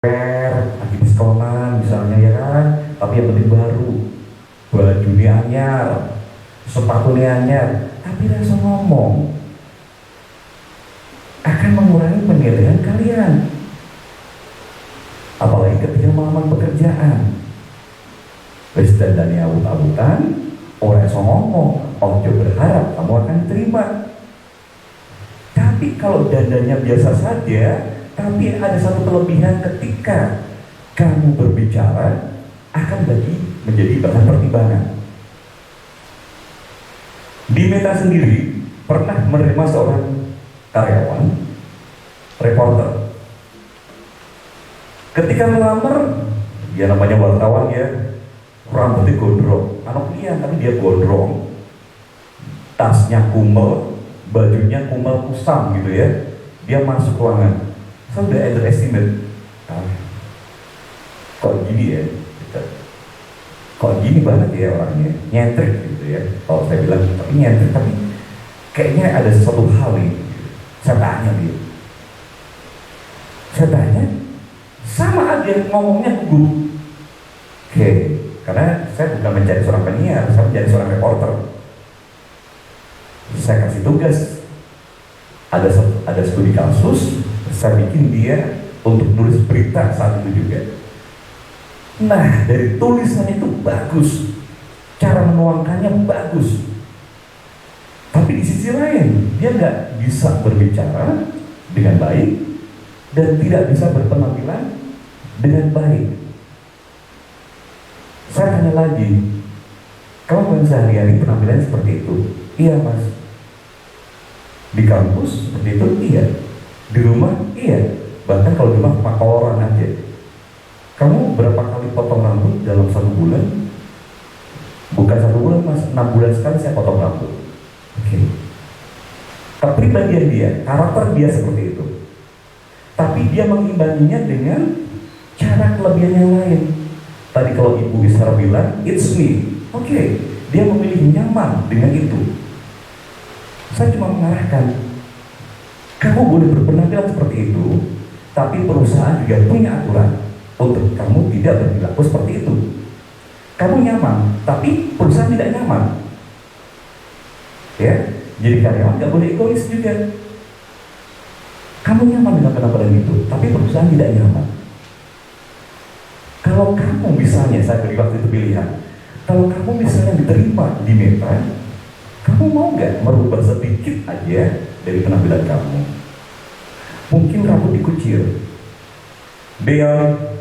lagi diskonan misalnya ya kan, tapi yang penting baru, baju ini anyar, sepatu ini anyar, tapi langsung ngomong akan mengurangi penilaian kalian, apalagi ketika melamar pekerjaan. Wis dandani awut-awutan, ora iso ngomong, ojo berharap kamu akan terima. Tapi kalau dandannya biasa saja, tapi ada satu kelebihan ketika kamu berbicara akan menjadi bahan pertimbangan. Di Meta sendiri pernah menerima seorang karyawan, reporter. Ketika melamar, dia namanya wartawan ya, rambutnya gondrong, anak pilihan tapi dia gondrong, tasnya kumel, bajunya kumel kusam gitu ya. Dia masuk ruangan, saya udah underestimate, kok gini ya, kok gini banget ya orangnya, nyentrik gitu ya. Kalau saya bilang tapi nyentrik, tapi kayaknya ada sesuatu hal ini. Saya tanya dia, sama aja ngomongnya gugup. Oke, karena saya bukan mencari seorang penyiar, saya mencari seorang reporter. Saya kasih tugas, ada studi kasus, saya bikin dia untuk nulis berita saat itu juga. Nah, dari tulisannya itu bagus, cara menuangkannya bagus, tapi di sisi lain dia nggak bisa berbicara dengan baik dan tidak bisa berpenampilan dengan baik. Saya tanya lagi, kamu kan sehari-hari penampilan seperti itu? Iya mas. Di kampus seperti itu? Iya. Di rumah? Iya. Bahkan kalau di rumah pakai aja. Kamu berapa kali potong rambut dalam 1 bulan? Bukan 1 bulan mas, 6 bulan sekali saya potong rambut. Oke. Kepribadian dia, karakter dia seperti itu. Tapi dia mengimbanginya dengan cara kelebihan yang lain. Tadi kalau Ibu Isra bilang, it's me. Oke, dia memilih nyaman dengan itu. Saya cuma mengarahkan, kamu boleh berpenampilan seperti itu, tapi perusahaan juga punya aturan untuk kamu tidak berperilaku seperti itu. Kamu nyaman, tapi perusahaan tidak nyaman. Ya, jadi karyawan nggak boleh egois juga. Kamu nyaman dengan penampilan itu, tapi perusahaan tidak nyaman. Kalau kamu misalnya, saya beri waktu itu pilihan, kalau kamu misalnya diterima di Meta, kamu mau nggak merubah sedikit aja dari penampilan kamu? Mungkin rambut dikucil, Deon.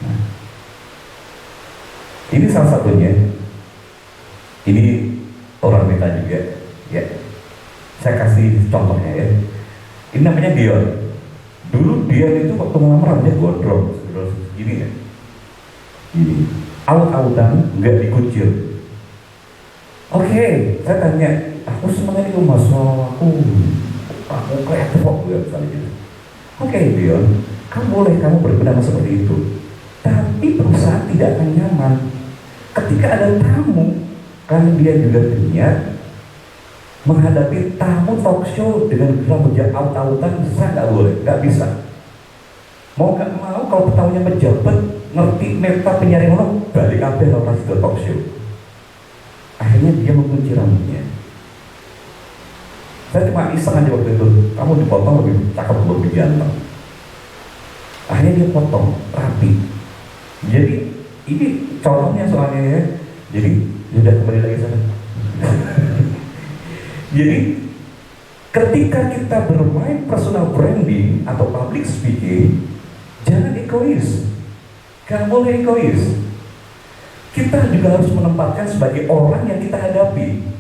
Nah, ini salah satunya. Ini orang Meta juga, ya. Saya kasih contohnya ya. Ini namanya Dion. Dulu Dion itu waktu melamar rambutnya gondrong, gini ya, gini, aut-autan, nggak dikucil. Oke, saya tanya, aku sebenarnya itu mas, aku kreatif kok gue misalnya gitu. Oke Dion, kamu berpendapat seperti itu, tapi perusahaan tidak akan nyaman ketika ada tamu, karena dia juga penyiar, menghadapi tamu talk show dengan rambut yang aut-autan. Saya nggak boleh, nggak bisa. Mau nggak mau, kalau tamunya pejabat, ngerti Meta penyiar yang balik kabeh orang ke talk show. Akhirnya dia mengunci rambutnya. Saya cuma iseng aja waktu itu, kamu dipotong lebih cakep, lebih ganteng. Akhirnya dia potong rapi. Jadi ini contohnya soalnya ya. Jadi udah kembali lagi sana. Jadi ketika kita bermain personal branding atau public speaking, jangan egois. Gak boleh egois. Kita juga harus menempatkan sebagai orang yang kita hadapi.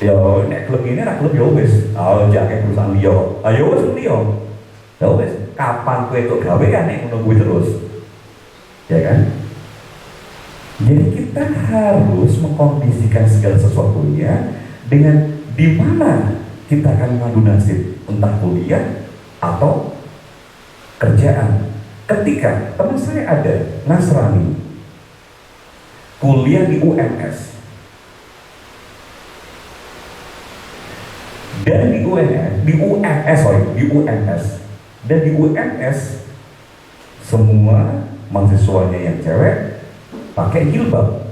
Ya, nek klub ini rak klub ya wis. Oh, jake perusahaan liya. Ayo wis liya. Ya wis, kapan kowe kok gawe kan nek ngono kuwi terus. Ya kan? Jadi kita harus mengkondisikan segala sesuatunya dengan di mana kita akan mengadu nasib, entah kuliah atau kerjaan. Ketika teman saya ada Nasrani kuliah di UMS, dan di UMS Dan di UMS semua mahasiswanya yang cewek pakai jilbab.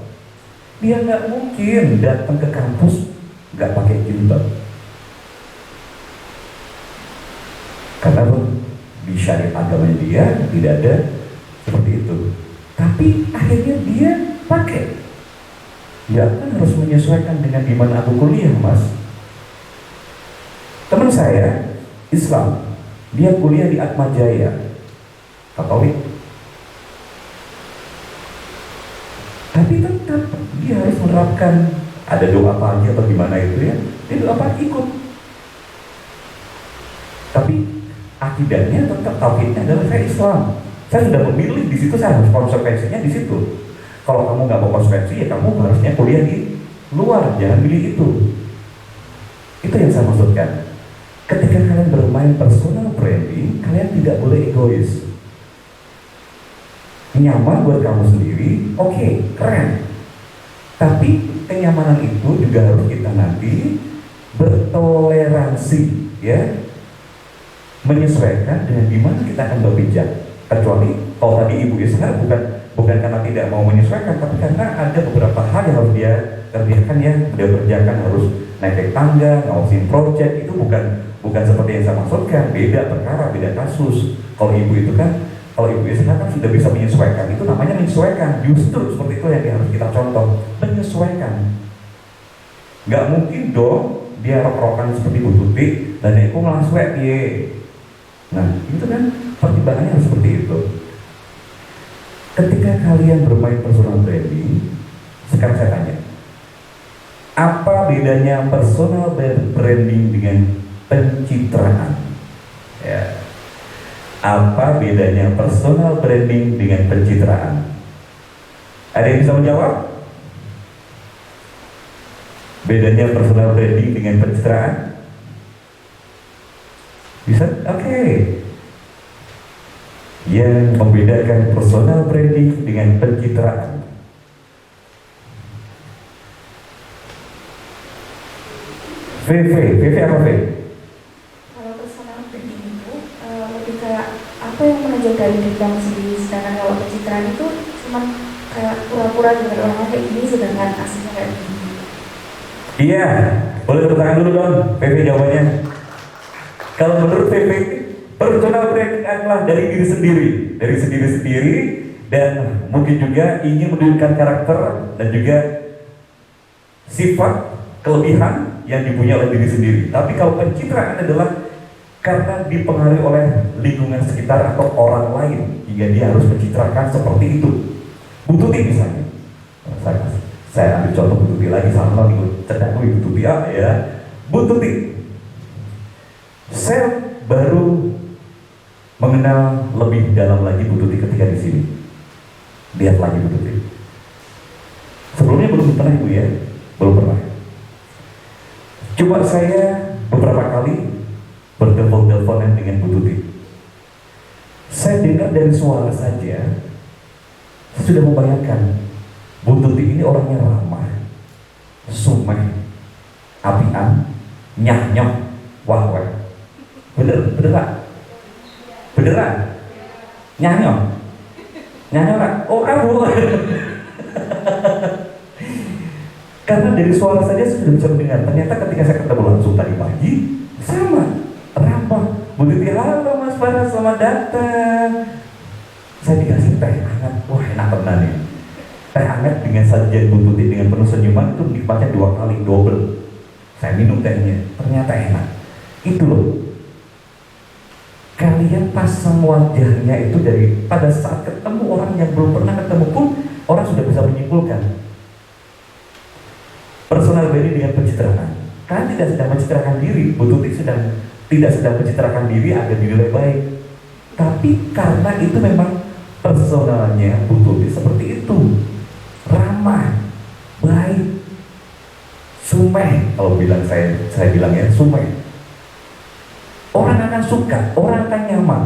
Dia nggak mungkin datang ke kampus nggak pakai jilbab, karena di syariat agamanya dia tidak ada seperti itu. Tapi akhirnya dia pakai. Ya kan harus menyesuaikan dengan di mana aku kuliah, Mas. Teman saya Islam, dia kuliah di Atmajaya Katolik, tapi tetap dia harus menerapkan ada doa pagi atau gimana itu ya, dia doa pagi ikut. Tapi akidahnya tetap, tauhidnya adalah saya Islam. Saya sudah memilih di situ, saya harus konsekuensinya di situ. Kalau kamu nggak mau konsekuensi, ya kamu harusnya kuliah di luar, jangan pilih itu. Itu yang saya maksudkan. Ketika kalian bermain personal branding, kalian tidak boleh egois. Nyaman buat kamu sendiri, oke, keren. Tapi kenyamanan itu juga harus kita nanti bertoleransi, ya, menyesuaikan dengan gimana kita akan berpijak. Kecuali kalau tadi Ibu Isha bukan karena tidak mau menyesuaikan, tapi karena ada beberapa hal yang harus dia kerjakan, ya, dia kerjakan, harus naik tangga, ngawasin project, itu bukan seperti yang saya maksudkan, beda perkara, beda kasus. Kalau Ibu itu kan, kalau Ibu Isha kan sudah bisa menyesuaikan, itu namanya menyesuaikan. Justru seperti itu yang harus kita contoh, menyesuaikan. Nggak mungkin dong dia rok-rokan seperti Bu Tuti dan aku ngelaswek ye. Nah, itu kan pertimbangannya harus seperti itu. Ketika kalian bermain personal branding, sekarang saya tanya, apa bedanya personal branding dengan pencitraan? Ya. Apa bedanya personal branding dengan pencitraan? Ada yang bisa menjawab? Bedanya personal branding dengan pencitraan? Bisa? Oke. Yang membedakan personal branding dengan pencitraan. VV apa V? Kalau personal branding itu lebih kayak apa yang menonjol dari diri kamu sendiri, sedangkan kalau pencitraan itu cuma kayak pura-pura dengan orang kayak gini sedangkan aslinya kayak gini. Iya, boleh tepuk tangan dulu dong, VV jawabannya. Kalau menurut VV, personal branding adalah dari diri sendiri, dan mungkin juga ingin menunjukkan karakter dan juga sifat kelebihan yang dipunyai oleh diri sendiri. Tapi kalau pencitraan adalah karena dipengaruhi oleh lingkungan sekitar atau orang lain hingga dia harus mencitrakan seperti itu. Bu Tuti misalnya, saya ambil contoh Bu Tuti lagi, sama ikut cedak Bu Tuti ya. Bu Tuti, saya baru mengenal lebih dalam lagi Bu Tuti ketika di sini. Lihat lagi Bu Tuti. Sebelumnya belum pernah Ibu ya, belum pernah. Coba saya beberapa kali bertelepon-teleponan dengan Bu Tuti. Saya dengar dari suara saja, saya sudah membayangkan Bu Tuti ini orangnya ramah, sumeh, apian, nyah-nyah, wah-wah. Beneran? Nyah-nyah? Nyah-nyah kan? Oh, Bu. Karena dari suara saja sudah bisa mendengar. Ternyata ketika saya ketemu langsung tadi pagi, sama, ramah. Bu Tuti, halo Mas Farah, selamat datang. Saya dikasih teh hangat, wah enak benar nih. Teh hangat dengan sajian Bu Tuti dengan penuh senyuman itu nikmatnya 2 kali double. Saya minum tehnya, ternyata enak. Itu loh. Kalian pasang wajahnya itu dari pada saat ketemu orang yang belum pernah ketemu pun orang sudah bisa menyimpulkan. Personal branding dengan pencitraan. Kalian tidak sedang mencitrakan diri, Bu Tuti tidak sedang mencitrakan diri agar dinilai baik. Tapi karena itu memang personalnya Bu Tuti seperti itu, ramah, baik, sumeh. Kalau bilang saya bilang ya sumeh. Orang akan suka, orang akan nyaman.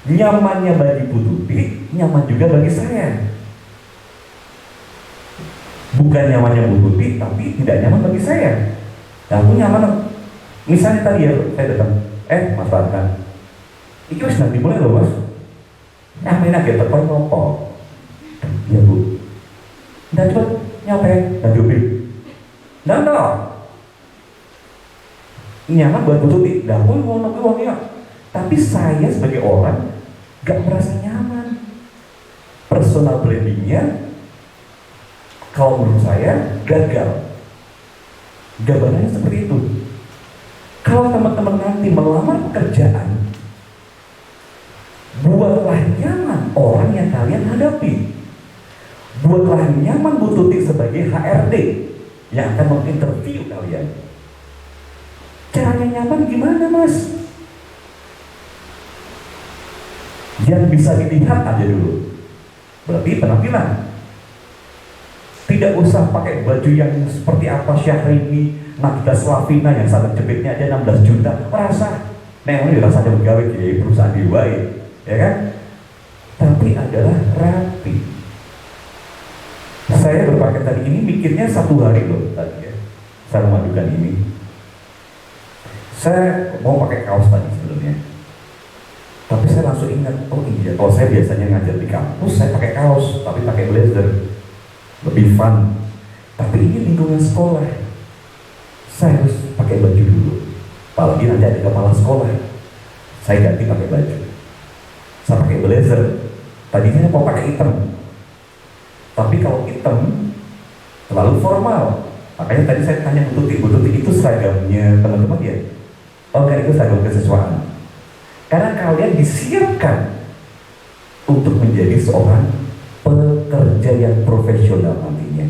Nyamannya bagi Bu Tuti, nyaman juga bagi saya. Bukan nyamannya Bu Tuti, tapi tidak nyaman bagi saya. Nah, aku nyaman. Misalnya tadi ya, saya datang, Mas Farhan, Iki wis nanti mulai loh mas. Ngapain aja tekan nopo? Ya bu. Nggak cepet nyampe dan diobin. Nggak. Nyaman buat Bu Tuti. Nggak pun mau nopo uangnya. Tapi saya sebagai orang nggak merasa nyaman. Personal brandingnya, kalau menurut saya gagal. Gambarannya seperti itu. Kalau teman-teman nanti melamar pekerjaan, buatlah nyaman orang yang kalian hadapi. Buatlah nyaman Bu Tuti sebagai HRD yang akan menginterview kalian. Caranya nyaman gimana mas? Yang bisa dilihat aja dulu. Berarti penampilan. Tidak usah pakai baju yang seperti apa Syahrini, Nagita Slavina yang sangat jepitnya aja 16 juta. Rasa, memang ini rasanya pegawai di perusahaan diwai, ya kan? Tapi adalah rapi. Saya berpakaian tadi ini mikirnya 1 hari loh tadi ya. Saya memadukan ini. Saya mau pakai kaos tadi sebelumnya. Tapi saya langsung ingat, oh iya, kalau saya biasanya ngajar di kampus, saya pakai kaos, tapi pakai blazer. Lebih fun. Tapi ini lingkungan sekolah. Saya harus pakai baju dulu. Apalagi nanti ada kepala sekolah. Saya ganti pakai baju. Saya pakai blazer. Tadinya mau pakai hitam. Tapi kalau hitam terlalu formal. Makanya tadi saya tanya Bu Tuti itu seragamnya teman-teman ya? Oh enggak, itu seragam kesiswaan. Karena kalian disiapkan untuk menjadi seorang pekerja yang profesional nantinya.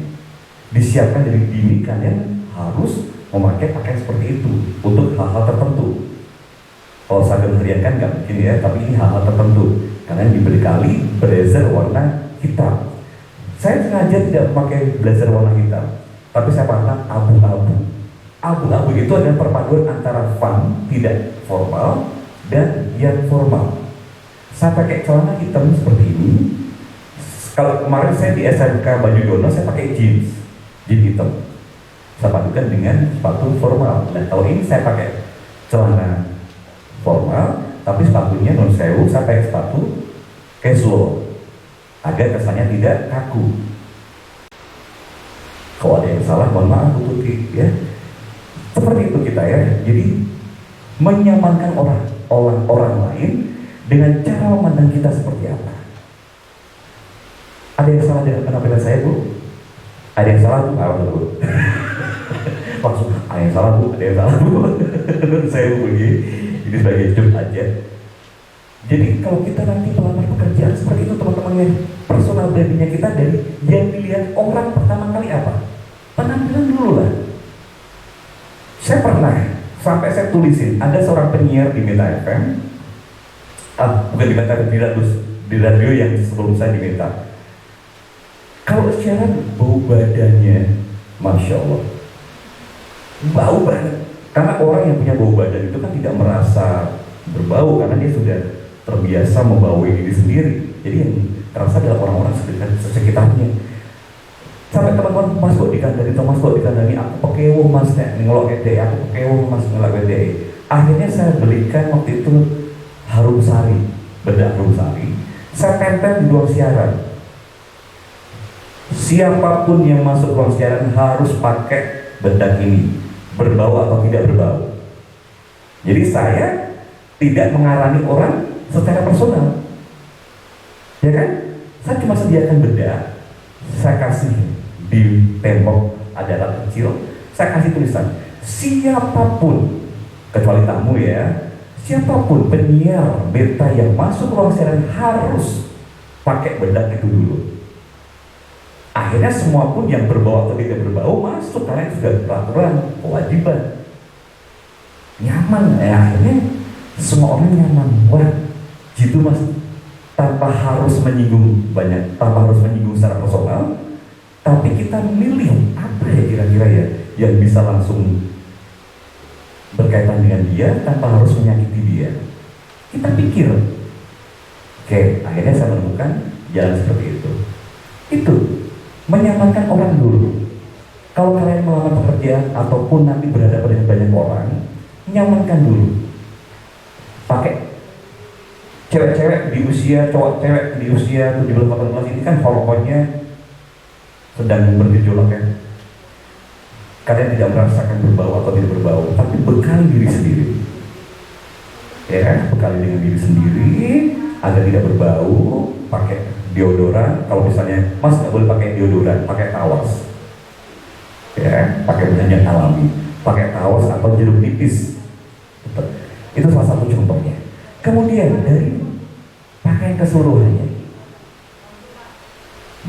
Disiapkan dari dini kalian harus memakai pakaian seperti itu untuk hal-hal tertentu. Kalau seragam harian kan nggak mungkin ya, tapi ini hal-hal tertentu. Kalian dibekali blazer warna hitam. Saya sengaja tidak memakai blazer warna hitam, tapi saya pakai abu-abu. Abu-abu itu adalah perpaduan antara fun, tidak formal, dan yang formal. Saya pakai celana hitam seperti ini. Kalau kemarin saya di SMK Baju Dono, saya pakai jeans hitam. Saya padukan dengan sepatu formal. Nah, kalau ini saya pakai celana formal, tapi sepatunya non sewu, saya pakai sepatu casual, agar kesannya tidak kaku. Kalau ada yang salah, mohon maaf Bu Tuti ya. Seperti itu kita ya. Jadi menyamankan orang lain dengan cara memandang kita seperti apa. Ada yang salah dengan penampilan saya Bu? Ada yang salah Bu? Bu. Langsung, ada yang salah Bu? Ada yang salah Bu? Saya begini, ini sebagai job aja. Jadi kalau kita nanti melamar pekerjaan seperti itu teman-teman ya, personal brandingnya kita dari yang dilihat orang pertama kali apa? Penampilan dulu lah. Saya pernah, sampai saya tulisin, ada seorang penyiar di Meta FM, bukan di Meta FM, di radio yang sebelum saya di Meta. Kalau siaran bau badannya, Masya Allah, bau banget. Karena orang yang punya bau badan itu kan tidak merasa berbau, karena dia sudah terbiasa membawa diri sendiri. Jadi yang terasa adalah orang-orang sekitarnya. Sampai teman-teman, Mas kok dikandani, aku pekewo Mas, ngelok ede, aku pekewo Mas, ngelok ede. Akhirnya saya belikan waktu itu harum sari, bedak harum sari. Saya tempel di ruang siaran. Siapapun yang masuk ruang siaran harus pakai bedak ini, berbau atau tidak berbau. Jadi saya tidak mengarani orang secara personal, ya kan? Saya cuma sediakan bedak, saya kasih di tembok ada alat kecil, saya kasih tulisan, siapapun, kecuali tamu ya, siapapun penyiar Meta yang masuk ruang siaran harus pakai bedak itu dulu. Akhirnya semua pun yang berbau atau tidak berbau masuk, karena itu sudah peraturan, kewajiban. Nyaman ya, akhirnya semua orang nyaman. Wah, gitu Mas, tanpa harus menyinggung banyak, tanpa harus menyinggung secara personal, tapi kita milih apa ya kira-kira ya yang bisa langsung berkaitan dengan dia tanpa harus menyakiti dia. Kita pikir, oke, akhirnya saya menemukan jalan seperti itu. Itu menyamankan orang dulu. Kalau kalian melamar pekerjaan ataupun nanti berhadapan dengan banyak orang, nyamankan dulu. Pakai Cewek-cewek di usia, cowok cewek di usia 17-18 ini kan hormonnya sedang bergejolak ya. Kalian tidak merasakan berbau atau tidak berbau, tapi bekali diri sendiri. Ya kan, bekali dengan diri sendiri agar tidak berbau, pakai deodoran. Kalau misalnya Mas nggak boleh pakai deodoran, pakai tawas. Ya, pakai bahan alami, pakai tawas atau jeruk nipis. Itu salah satu contohnya. Kemudian dari pakaian keseluruhannya,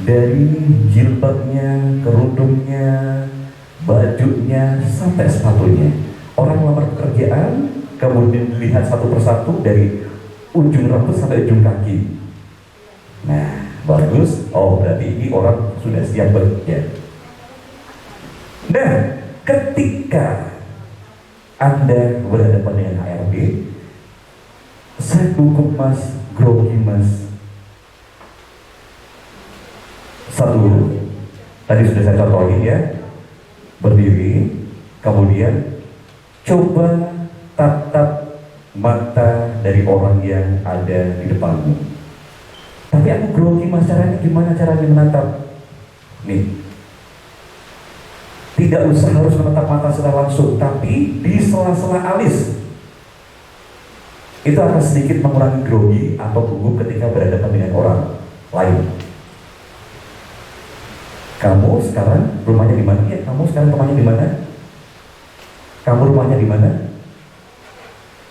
dari jilbabnya, kerudungnya, bajunya, sampai sepatunya. Orang melamar pekerjaan, kemudian dilihat satu persatu dari ujung rambut sampai ujung kaki. Nah, bagus. Oh, berarti ini orang sudah siap bekerja. Nah, ketika Anda berhadapan dengan HRD, saya gugup Mas, grogi Mas. Satu, tadi sudah saya contohin ya, berdiri, kemudian coba tatap mata dari orang yang ada di depanmu. Tapi aku grogi Mas, caranya gimana caranya menatap? Nih, tidak usah harus menatap mata secara langsung, tapi di sela-sela alis. Itu akan sedikit mengurangi grogi atau gugup ketika berhadapan dengan orang lain. Kamu sekarang rumahnya di mana? Ya, kamu sekarang rumahnya di mana? Kamu rumahnya di mana?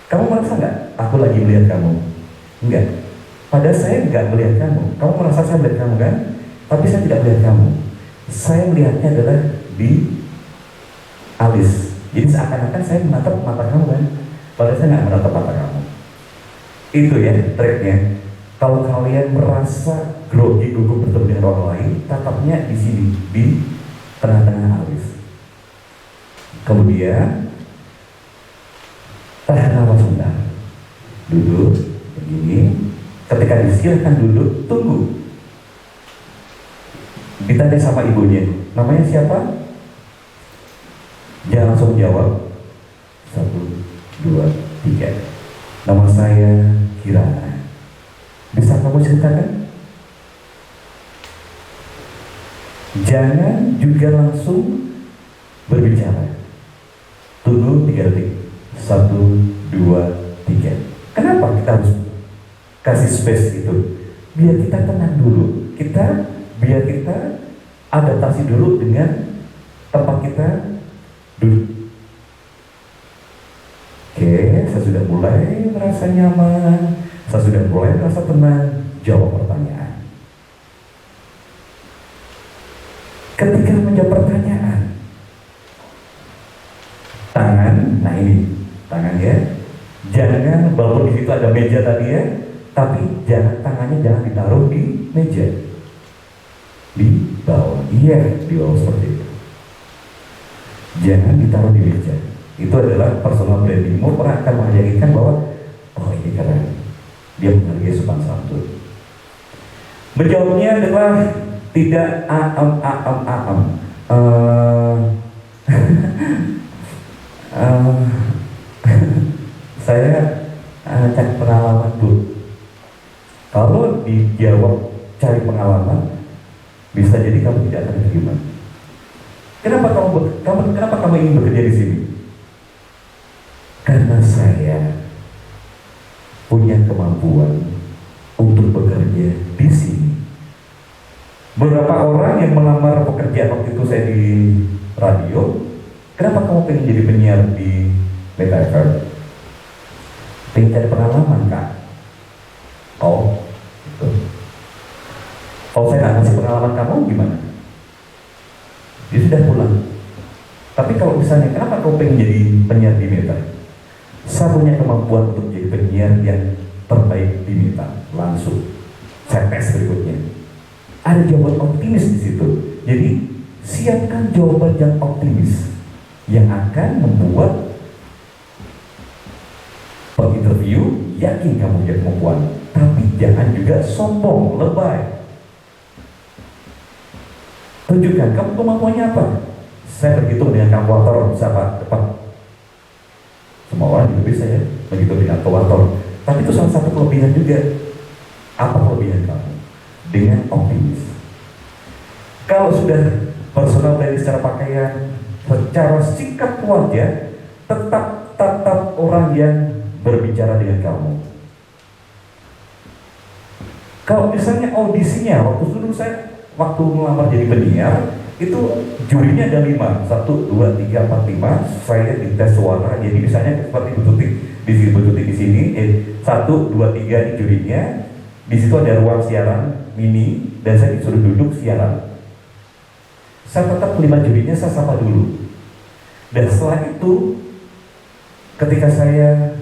Kamu merasa nggak? Aku lagi melihat kamu. Enggak. Padahal saya nggak melihat kamu. Kamu merasa saya melihat kamu kan? Tapi saya tidak melihat kamu. Saya melihatnya adalah di alis. Jadi seakan-akan saya menatap mata kamu kan? Padahal saya nggak menatap mata kamu. Itu ya triknya. Kalau kalian merasa grogi gugup bertemu dengan orang lain, tatapnya di sini, di tengah-tengah alis. Kemudian tahan nafas sebentar, duduk begini. Ketika disilahkan duduk, tunggu. Ditanya sama ibunya, namanya siapa? Jangan langsung jawab. 1, 2, 3. Nama saya Kirana. Bisa kamu ceritakan? Jangan juga langsung berbicara. Tunggu 3 detik. 1, 2, 3. Kenapa kita harus kasih space itu? Biar kita tenang dulu. Biar kita adaptasi dulu dengan tempat kita duduk. Oke, saya sudah mulai merasa nyaman. Saya sudah mulai merasa tenang. Jawab pertanyaan. Ketika menjawab pertanyaan, tangan, nah ini tangan ya, jangan, walaupun di situ ada meja tadi ya, tapi tangannya jangan ditaruh di meja, di bawah. Iya, di bawah seperti itu. Jangan ditaruh di meja. Itu adalah personal branding. Orang akan meyakinkan bahwa oh ini keren, dia menghargai sopan santun. Menjawabnya adalah tidak saya cari pengalaman Bu. Kalau dijawab cari pengalaman, bisa jadi kamu tidak akan terima. Kenapa kamu ingin bekerja di sini? Karena saya punya kemampuan untuk bekerja di sini. Beberapa orang yang melamar pekerjaan waktu itu saya di radio, kenapa kamu pengen jadi penyiar di Meta FM? Pengen cari pengalaman Kak. Oh, itu. Kalau saya nggak ngasih pengalaman kamu gimana? Dia sudah pulang. Tapi kalau misalnya kenapa kamu pengen jadi penyiar di Meta? Saya punya kemampuan untuk jadi penyiar yang terbaik di Meta. Langsung saya tes berikutnya. Ada jawaban optimis di situ. Jadi siapkan jawaban yang optimis yang akan membuat penginterview yakin kamu punya kemampuan. Tapi jangan juga sombong, lebay. Tunjukkan kamu kemampuannya apa. Saya berhitung dengan kalkulator, bisa Pak? Cepat. Semua orang juga bisa ya, begitu dengan kalkulator. Tapi itu salah satu kelebihan juga. Apa kelebihan kamu? Dengan optimis. Kalau sudah personal branding secara pakaian, secara sikap wajah, tetap orang yang berbicara dengan kamu. Kalau misalnya audisinya, waktu melamar jadi penyiar, itu jurinya ada 5, 1, 2, 3, 4, 5. Saya dites suara, jadi misalnya seperti Bu Tuti di sini, 1, 2, 3 ini jurinya. Di situ ada ruang siaran mini dan saya disuruh duduk siaran. Saya tetap 5 jurinya saya sapa dulu. Dan setelah itu, ketika saya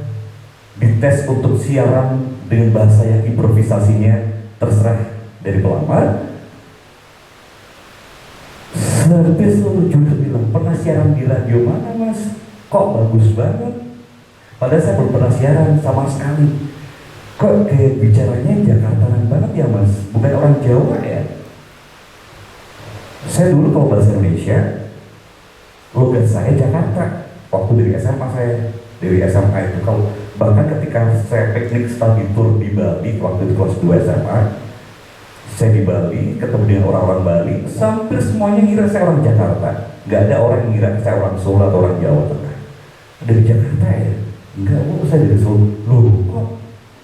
dites untuk siaran dengan bahasa yang improvisasinya terserah dari pelamar, sampai seluruh juri bilang, pernah siaran di radio mana mas? Kok bagus banget? Padahal saya belum pernah siaran sama sekali. Kok kayak bicaranya Jakartaan banget ya mas? Bukan orang Jawa ya? Saya dulu kalau bahasa Indonesia, logat saya Jakarta. Waktu dari SMA dari SMA itu, kalau bahkan ketika saya piknik study tour di Bali, waktu itu kelas 2 SMA, saya di Bali, ketemu dengan orang-orang Bali, hampir semuanya ngira saya orang Jakarta. Gak ada orang yang ngira saya orang Solo atau orang Jawa Tengah. Dari Jakarta ya? Enggak, saya dari Solo. Loh kok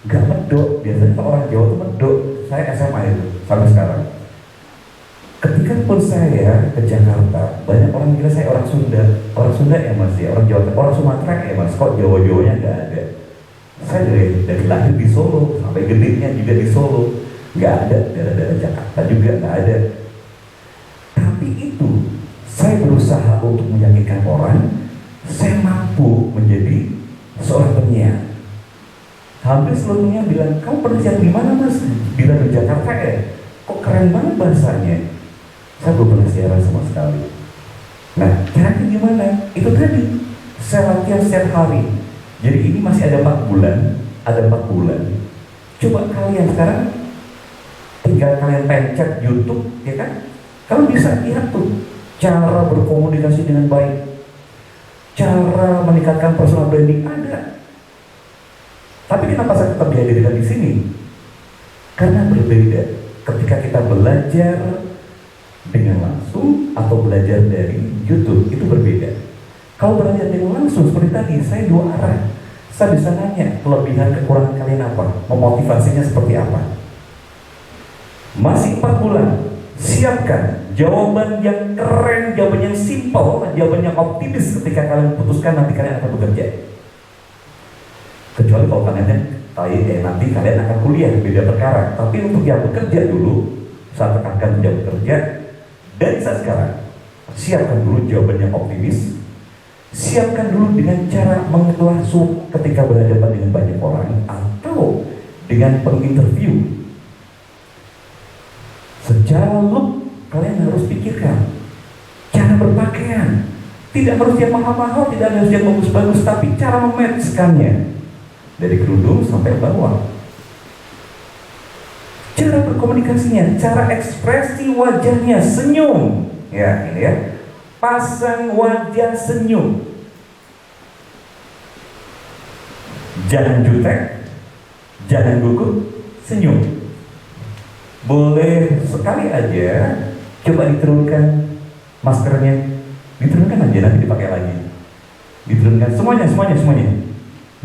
gak medok? Biasanya kalau orang Jawa itu medok. Saya SMA itu, sampai sekarang. Ketika pun saya ke Jakarta, banyak orang kira saya orang Sunda. Orang Sunda ya mas ya, orang Jawa, orang Sumatera ya mas, kok Jawa-Jawanya nggak ada. Saya dari lahir di Solo, sampai gedenya juga di Solo. Nggak ada, daerah-daerah Jakarta juga nggak ada. Tapi itu, saya berusaha untuk meyakinkan orang, saya mampu menjadi seorang penyiar. Hampir seluruhnya bilang, kamu pernah siar di mana mas? Bilang di Jakarta ya? Kok keren banget bahasanya? Saya belum pernah siaran sama sekali. Nah, caranya gimana? Itu tadi, saya latihan setiap hari. Jadi ini masih ada 4 bulan. Coba kalian sekarang, tinggal kalian pencet YouTube, ya kan? Kalian bisa lihat tuh, cara berkomunikasi dengan baik, cara meningkatkan personal branding ada. Tapi kenapa saya tetap dihadirkan di sini? Karena berbeda. Ketika kita belajar dengan langsung atau belajar dari YouTube, itu berbeda. Kalau belajar dengan langsung seperti tadi, saya 2 arah. Saya bisa nanya kelebihan kekurangan kalian apa, memotivasinya seperti apa. Masih 4 bulan, siapkan jawaban yang keren, jawaban yang simpel, jawaban yang optimis ketika kalian putuskan nanti kalian akan bekerja. Kecuali kalau nanti kalian akan kuliah, beda perkara. Tapi untuk yang bekerja dulu, saat akan menjawab bekerja, dari saat sekarang, siapkan dulu jawaban yang optimis. Siapkan dulu dengan cara mengelasuk ketika berhadapan dengan banyak orang atau dengan penginterview. Secara look, kalian harus pikirkan cara berpakaian. Tidak harus yang mahal-mahal, tidak harus yang bagus-bagus, tapi cara mematchkannya dari kerudung sampai bawah. Cara berkomunikasinya, cara ekspresi wajahnya, senyum. Ya, ini ya. Pasang wajah senyum. Jangan jutek, jangan gugup, senyum. Boleh sekali aja coba diturunkan maskernya. Diturunkan aja, nanti dipakai lagi. Diturunkan semuanya.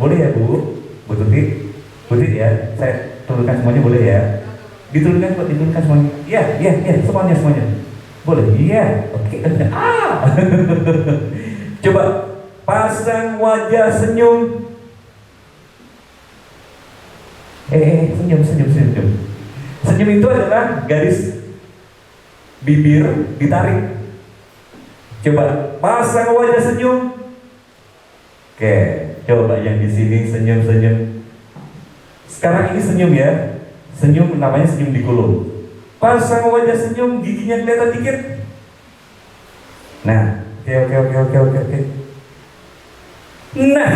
Boleh ya Bu Tuti ya, saya turunkan semuanya boleh ya. Diturunkan semuanya. Iya, semuanya. Boleh, iya, oke. Coba pasang wajah senyum. Senyum. Senyum itu adalah garis bibir ditarik. Coba pasang wajah senyum. Oke, coba yang di sini senyum. Sekarang ini senyum ya. Senyum namanya senyum dikulum. Pasang wajah senyum, giginya kelihatan dikit. Nah, oke. Nah,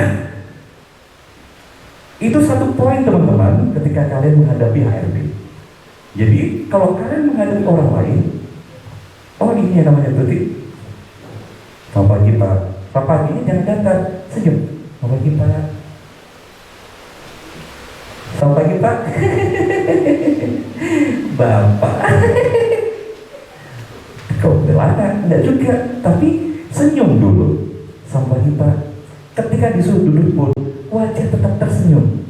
itu satu poin teman-teman ketika kalian menghadapi HRD. Jadi, kalau kalian menghadapi orang lain, oh ini yang namanya Tuti. Selamat pagi Pak. Pak, paginya jangan datar, senyum. Selamat pagi Pak. Selamat pagi Pak. Bapak. Kau belakang, enggak juga, tapi senyum dulu. Selamat pagi Pak. Ketika disuruh duduk pun, wajah tetap tersenyum.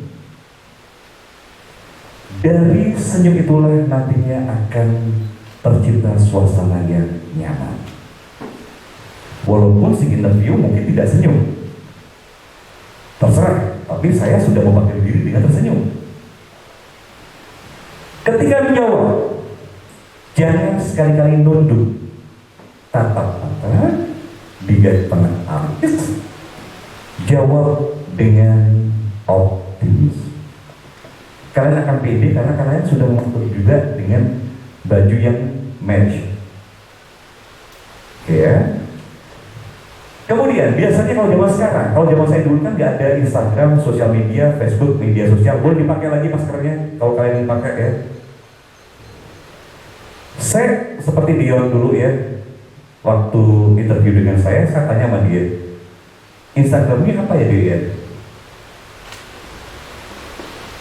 Dari senyum itulah nantinya akan tercipta suasana yang nyaman. Walaupun si interview mungkin tidak senyum, terserah, tapi saya sudah memakai diri dengan tersenyum. Ketika menjawab, jangan sekali-kali nunduk, tatap mata, digas tengah artis, jawab dengan optimis. Kalian akan pede karena kalian sudah mengatur juga dengan baju yang match. Oke ya. Kemudian biasanya kalau zaman sekarang, kalau zaman saya dulu kan nggak ada Instagram, sosial media, Facebook, media sosial. Boleh dipakai lagi maskernya kalau kalian ingin pakai ya. Saya seperti Dion dulu ya, waktu interview dengan saya tanya sama dia, Instagramnya apa ya dia?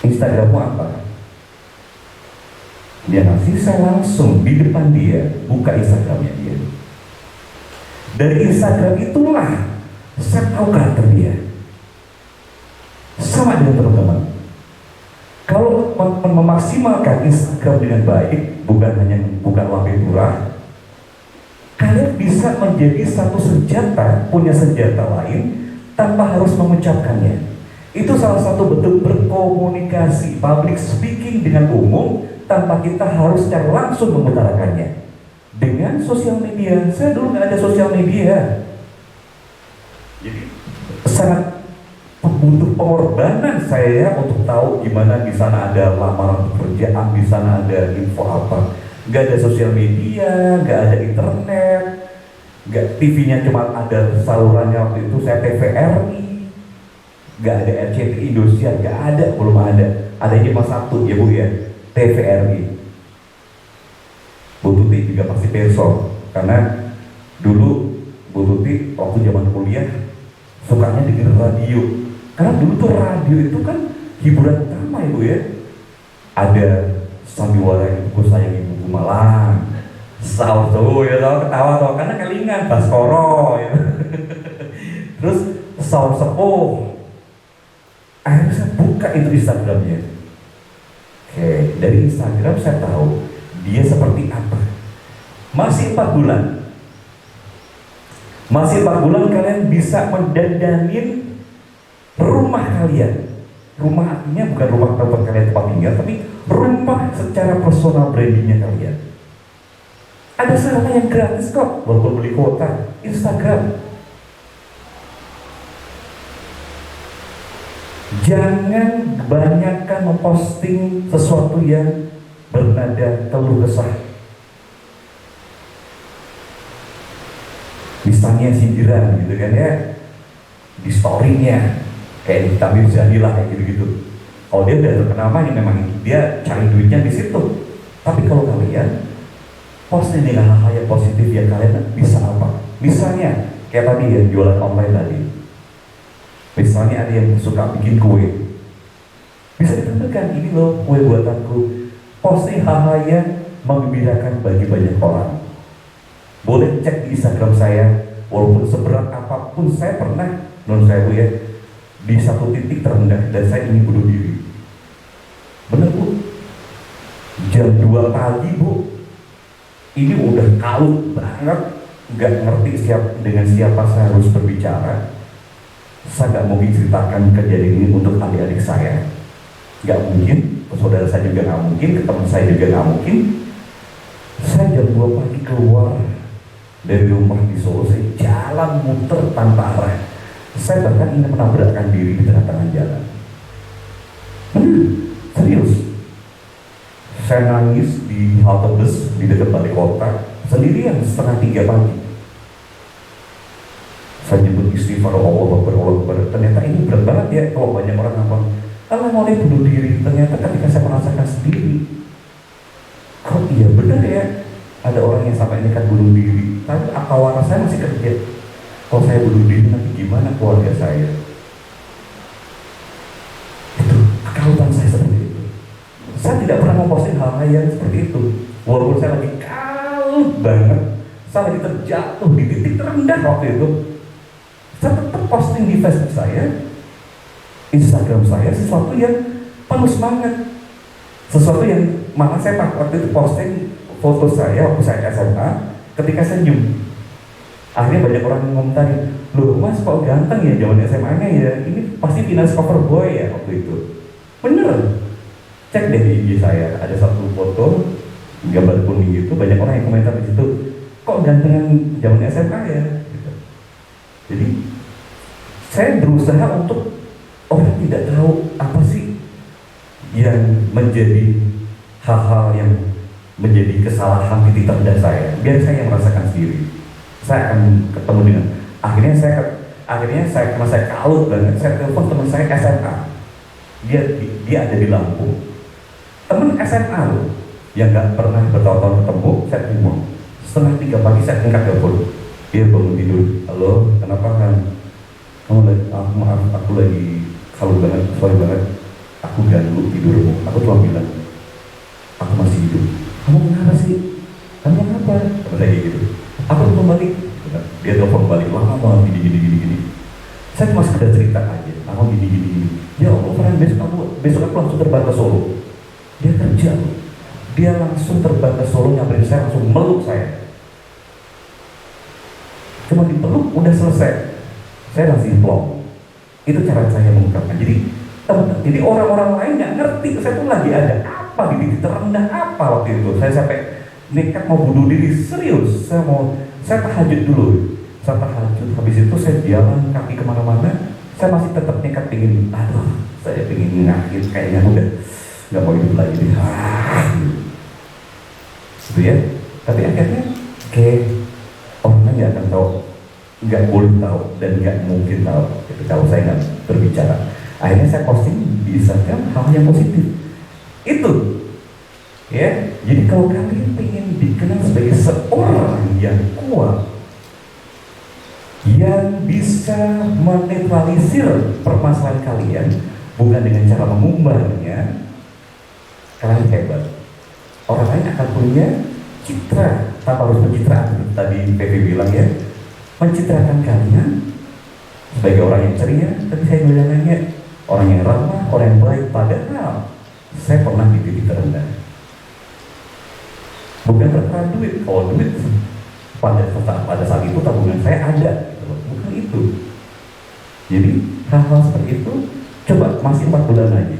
Instagrammu apa? Dia ngasih, saya langsung di depan dia buka Instagramnya dia. Dari Instagram itulah saya tahu karakter dia. Sama dengan teman-teman. Kalau memaksimalkan Instagram dengan baik, bukan wakil murah, kalian bisa menjadi satu senjata, punya senjata lain tanpa harus mengucapkannya. Itu salah satu bentuk berkomunikasi, public speaking dengan umum tanpa kita harus secara langsung mengutarakannya. Dengan sosial media, saya dulu nggak ada sosial media, jadi sangat butuh pengorbanan saya untuk tahu gimana di sana ada lamaran pekerjaan, di sana ada info apa. Nggak ada sosial media, nggak ada internet, nggak TV-nya cuma ada salurannya waktu itu saya TVRI, nggak ada RCTI Indosiar, nggak ada, belum ada. Adanya cuma satu ya Bu ya, TVRI. Bu Tuti juga pasti besok, karena dulu Bu Tuti waktu zaman kuliah sukanya dengerin radio, karena dulu tuh radio itu kan hiburan utama Ibu ya. Ada sandiwara Ibu Sayang Ibu Malang, sahur tuh ya, tahu ketawa tuh karena kelingan Baskoro ya. Terus sahur sepuh. Akhirnya saya buka itu Instagramnya. Oke, dari Instagram saya tahu dia seperti apa. Masih 4 bulan. Masih 4 bulan kalian bisa mendandanin rumah kalian. Rumah artinya bukan rumah tempat kalian tempat tinggal, tapi rumah secara personal brandingnya kalian. Ada sarana yang gratis kok, walaupun beli kuota. Instagram. Jangan banyakkan memposting sesuatu yang bernada keluh kesah. Misalnya sindiran gitu kan ya, di story-nya kayak di Tabir Jadilah kayak gitu-gitu. Kalau dia udah terkenal mah, memang dia cari duitnya di situ. Tapi kalau kalian posting dengan hal-hal yang positif yang kalian bisa apa? Misalnya kayak tadi ya, jualan online tadi. Misalnya ada yang suka bikin kue, bisa ditampilkan, ini loh kue buatanku. Posting hal-hal yang menggembirakan bagi banyak orang. Boleh cek di Instagram saya, walaupun seberat apapun saya pernah, menurut saya Bu ya, di satu titik terendah dan saya ingin bunuh diri. Bener Bu, jam 2 pagi Bu, ini udah kalut banget, nggak ngerti dengan siapa saya harus berbicara. Saya nggak mungkin ceritakan kejadian ini untuk adik-adik saya, nggak mungkin, ke saudara saya juga nggak mungkin, ke teman saya juga nggak mungkin. Saya jam 2 pagi keluar dari rumah di Solo, saya jalan muter tanpa arah. Saya bahkan ingin menabrakkan diri di tengah-tengah jalan. Serius. Saya nangis di halte bus di dekat balai kota sendirian setengah 3 pagi. Saya nyebut istighfar, Allah Akbar. Ternyata ini berat banget ya kalau banyak orang ngomong, Allah mau bunuh diri. Ternyata ketika saya merasakan sendiri, kok iya benar ya, ada orang yang sampai nekat bunuh diri. Tapi akal waras saya masih kerja. Kalau saya bunuh diri nanti gimana keluarga saya? Itu kekalutan saya seperti itu. saya tidak pernah memposting hal-hal yang seperti itu. Walaupun saya lagi kalut banget, saya lagi terjatuh di titik terendah waktu itu, saya tetap posting di Facebook saya, Instagram saya, sesuatu yang penuh semangat, sesuatu yang malah saya waktu itu posting foto saya waktu saya SMA ketika senyum. Akhirnya banyak orang yang ngomentari, loh mas kok ganteng ya zaman SMA-nya ya, ini pasti finance cover boy ya waktu itu. Bener, cek deh di IG saya, ada satu foto gambar kuning gitu, banyak orang yang komentar di situ, kok gantengan zaman SMA ya gitu. Jadi saya berusaha untuk orang tidak tahu apa sih yang menjadi hal-hal yang menjadi kesalahan titik terendah saya, biar saya yang merasakan sendiri. Saya akan ketemu dengan akhirnya saya karena saya kalut banget, saya telepon teman saya SMA, dia ada di Lampung, teman SMA loh yang nggak pernah bertahun-tahun ketemu. Saya terima 2:30 pagi saya angkat telepon, dia bangun tidur, halo kenapa kan kamu lagi, maaf aku lagi kalut banget, sorry banget, aku ganggu tidurmu. Aku cuma bilang aku masih hidup. Kamu kenapa sih? Kamu kenapa? Kamu lagi gitu. Aku telepon balik. Dia telepon balik, lama banget gini. Saya cuma sekedar cerita aja. Aku gini. Ya Allah, Farhan, besok aku langsung terbang ke Solo. Dia kerja, dia langsung terbang ke Solo, nyamperin saya, langsung meluk saya. Cuma dipeluk udah selesai. Saya langsung plong. Itu cara saya mengungkapkan. Jadi orang-orang lain nggak ngerti saya tuh lagi ada apa, di titik terendah apa waktu itu. Saya sampai nekat mau bunuh diri, serius. Saya tahajud dulu. Saya tahajud, habis itu saya jalan kaki kemana-mana. Saya masih tetap nekat pingin, saya pingin ngakit, kayaknya udah nggak mau hidup lagi deh. Gitu ya. Tapi akhirnya, orang nggak akan tahu, nggak boleh tahu, dan nggak mungkin tahu. Gitu, kalau saya nggak berbicara. Akhirnya saya posting di Instagram hal yang positif. Itu. Ya, jadi kalau kalian ingin dikenal sebagai seorang yang kuat, yang bisa menetralisir permasalahan kalian, bukan dengan cara mengumbarnya, kalian hebat. Orang lain akan punya citra, tanpa harus pencitraan. Tadi PV bilang ya, mencitrakan kalian sebagai orang yang ceria. Tadi saya bilangnya orang yang ramah, orang yang baik. Padahal saya pernah di titik terendah. Bukan terkait duit, kalau duit pada saat itu tabungan saya ada, bukan itu. Jadi hal-hal seperti itu coba masih 4 bulan lagi.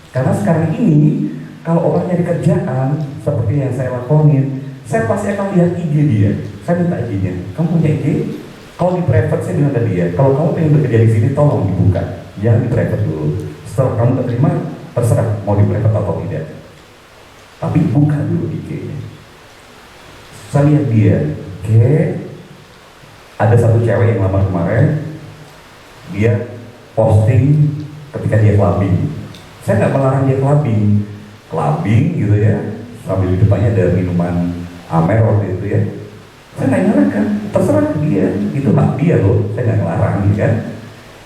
Karena sekarang ini kalau orang nyari kerjaan seperti yang saya lakonin, saya pasti akan lihat IG dia. Saya minta IG-nya. Kamu punya IG? Kalau di private saya bilang tadi ya, kalau kamu pengen bekerja di sini tolong dibuka, jangan di private dulu. Setelah kamu terima, terserah mau di private atau tidak. Tapi buka dulu IG-nya. Saya lihat dia, ada satu cewek yang lamar kemarin, dia posting ketika dia clubbing. Saya nggak melarang dia clubbing gitu ya, sambil di depannya ada minuman Amer waktu itu ya. Saya nggak nyalakan, terserah dia, itu hak dia loh, saya nggak ngelarang gitu kan.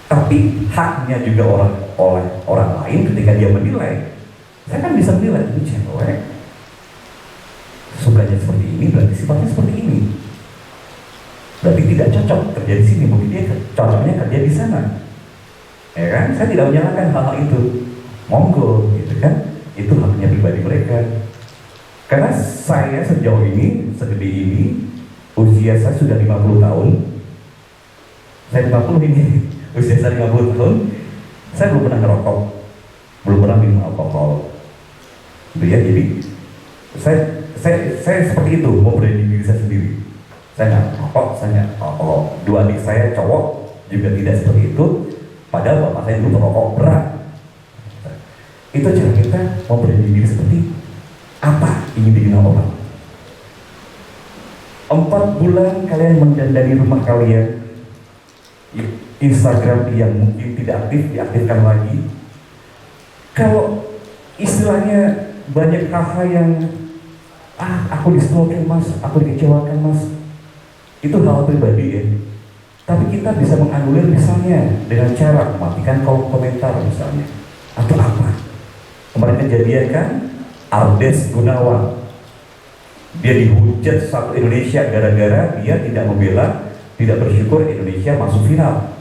Tapi haknya juga oleh orang lain ketika dia menilai. Saya kan bisa menilai itu cewek sukanya seperti ini, berarti sifatnya seperti ini. Berarti tidak cocok kerja di sini, mungkin dia cocoknya kerja di sana. Ya kan? Saya tidak menyalahkan hal itu. Monggo, gitu kan? Itu haknya pribadi mereka. Karena saya sejauh ini, segede ini, usia saya sudah 50 tahun. Saya 50 ini, usia saya 50 tahun. Saya belum pernah ngerokok, belum pernah minum alkohol. Gitu ya, jadi saya seperti itu, mau branding diri saya sendiri. Saya nggak rokok, kalau 2 adik saya cowok juga tidak seperti itu. Padahal bapak saya dulu perokok berat. Itu cara kita mau branding diri seperti apa ingin dikenal orang. 4 bulan kalian mendandani rumah kalian, Instagram yang mungkin tidak aktif diaktifkan lagi. Kalau istilahnya banyak hal-hal yang aku di-stalking mas, aku dikecewakan mas, itu hal pribadi ya. Tapi kita bisa menganulir misalnya dengan cara mematikan kolom komentar misalnya, atau apa. Kemarin kejadian kan, Ardes Gunawan. Dia dihujat satu Indonesia gara-gara dia tidak membela, tidak bersyukur Indonesia masuk final.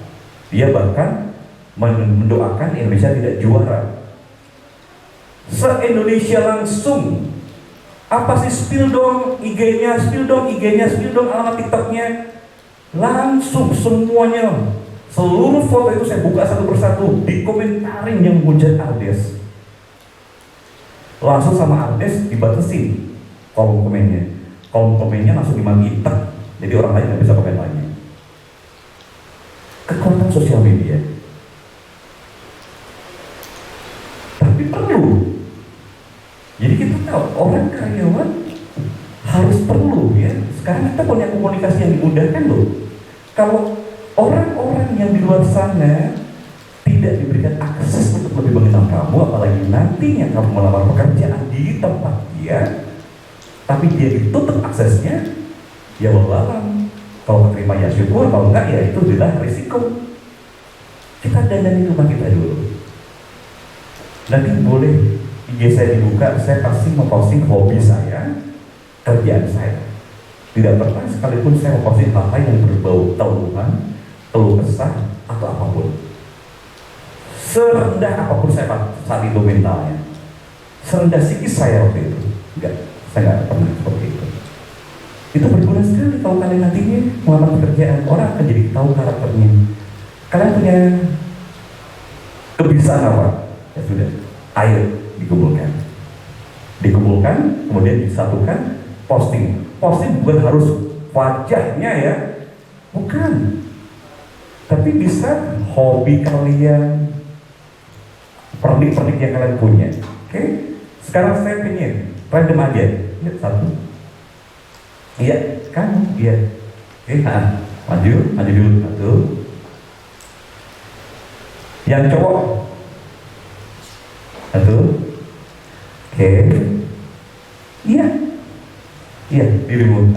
Dia bahkan mendoakan Indonesia tidak juara. Se-Indonesia langsung, apa sih, spill dong IG-nya, spill dong IG-nya, spill dong alamat TikTok-nya. Langsung semuanya, seluruh foto itu saya buka satu persatu, dikomentarin yang hujat Ardes. Langsung sama Ardes dibatasi kolom komennya langsung dimaki tek, jadi orang lain nggak bisa komen lagi. Kekuatan sosial media. Tapi perlu. Jadi kita tahu orang karyawan harus perlu ya. Sekarang kita punya komunikasi yang dimudahkan loh. Kalau orang-orang yang di luar sana tidak diberikan akses untuk lebih mengenal kamu, apalagi nantinya kamu melamar pekerjaan di tempat dia, tapi dia ditutup aksesnya, ya wallahualam. Kalau keterima ya syukur, kalau enggak ya itu adalah risiko. Kita dandani rumah kita dulu. Nanti boleh IG saya dibuka, saya pasti memposting hobi saya, kerjaan saya. Tidak pernah sekalipun saya memposting hal-hal yang berbau keluhan, keluh kesah atau apapun. Serendah apapun saya saat itu mentalnya, serendah psikis saya waktu itu, enggak, saya nggak pernah seperti itu. Itu berguna sekali kalau kalian nantinya melamar pekerjaan, orang akan jadi tahu karakternya. Kalian punya kebiasaan apa? Ya sudah, ayo dikumpulkan, kemudian disatukan, posting bukan harus wajahnya ya, bukan, tapi bisa hobi kalian, pernik-pernik yang kalian punya. Oke? Sekarang saya pengen random aja. Ya, satu. Iya, kamu, iya. Oke, maju dulu satu. Yang cowok satu. Oke. Iya, dirimu.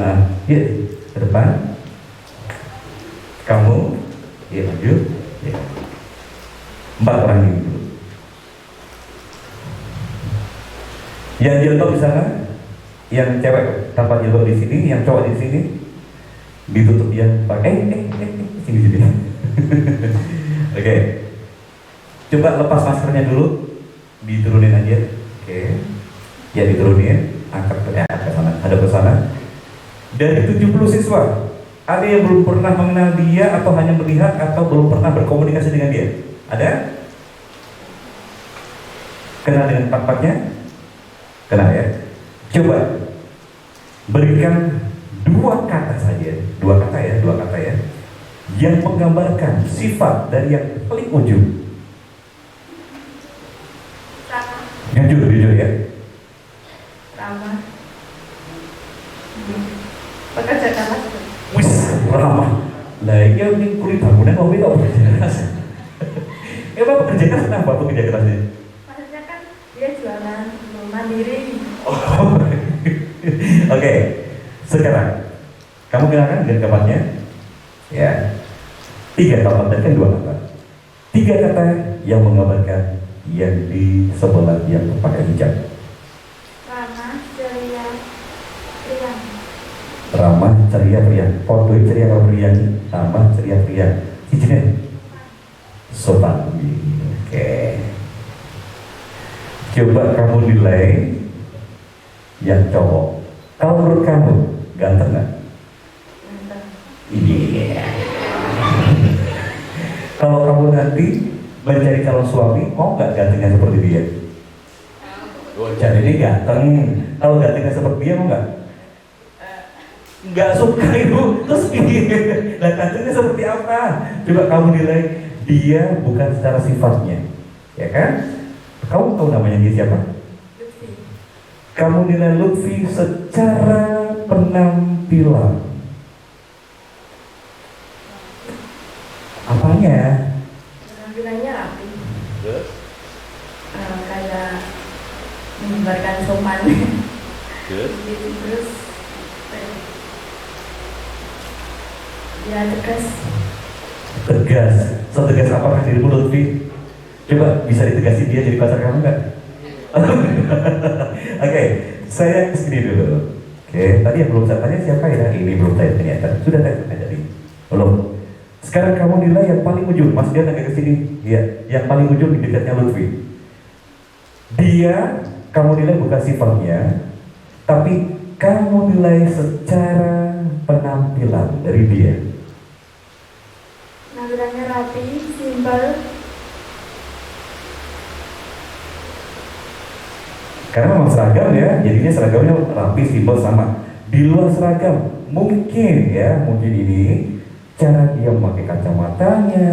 Iya, ke depan. Kamu, iya maju. Iya. 4 orang ini dulu. Yang jilbab di sana, yang cewek tanpa jilbab di sini, yang cowok di sini, ditutup yang sini. Oke. Coba lepas maskernya dulu, diturunin aja. Oke. Ya diturunin, angkat ke sana, hadap ke sana. Dari 70 siswa, ada yang belum pernah mengenal dia atau hanya melihat atau belum pernah berkomunikasi dengan dia? Ada? Kenal dengan empat-empatnya? Kenal ya? Coba berikan 2 kata saja, 2 kata ya, yang menggambarkan sifat dari yang paling ujung. Jujur ya. Ramah. Pekerja keras. Wis, ramah. Lah iya ini kulit bangunan kok itu pekerja keras. Emang pekerja keras kenapa pekerja kerasnya? Maksudnya kan dia jualan mandiri. Oh. Oke. Sekarang kamu kenalkan dengan kapannya? Ya. 3 kata, tadi kan 2 kata. 3 kata yang menggambarkan yang di sebelah yang pakai hijab. Ramah, ceria, riang. Ramah, ceria, riang. Fotoin ceria kalau riang, ramah, ceria, riang. Cicinnya sopan. Oke. Coba kamu nilai yang cowok. Kalau menurut kamu ganteng nggak? Ganteng. Ini. Kalau kamu nanti mencari calon suami, mau nggak gantengnya seperti dia? Jadi ini ganteng. Kalau gantengnya seperti dia, mau nggak? Nggak suka itu. Terus ini, lah gantengnya seperti apa? Coba kamu nilai dia bukan secara sifatnya, ya kan? Kamu tahu namanya dia siapa? Lutfi. Kamu nilai Lutfi secara penampilan. Apanya? Penampilannya rapi. Kayak menyebarkan sopan. Terus dia tegas. Tegas. Setegas apakah dirimu Lutfi? Coba bisa ditegasin dia jadi pacar kamu nggak? Oke, saya sendiri dulu. Oke, tadi yang belum saya tanya siapa ya? Ini belum saya ternyata. Sudah tanya tadi. Belum. Sekarang kamu nilai yang paling ujung. Mas dia agak ke sini. Ya, yang paling ujung di dekatnya Lutfi. Dia kamu nilai bukan sifatnya, tapi kamu nilai secara penampilan dari dia. Penampilannya rapi, simpel. Karena memang seragam ya, jadinya seragamnya rapi, simpel sama. Di luar seragam, mungkin ya, mungkin ini cara dia memakai kacamatanya,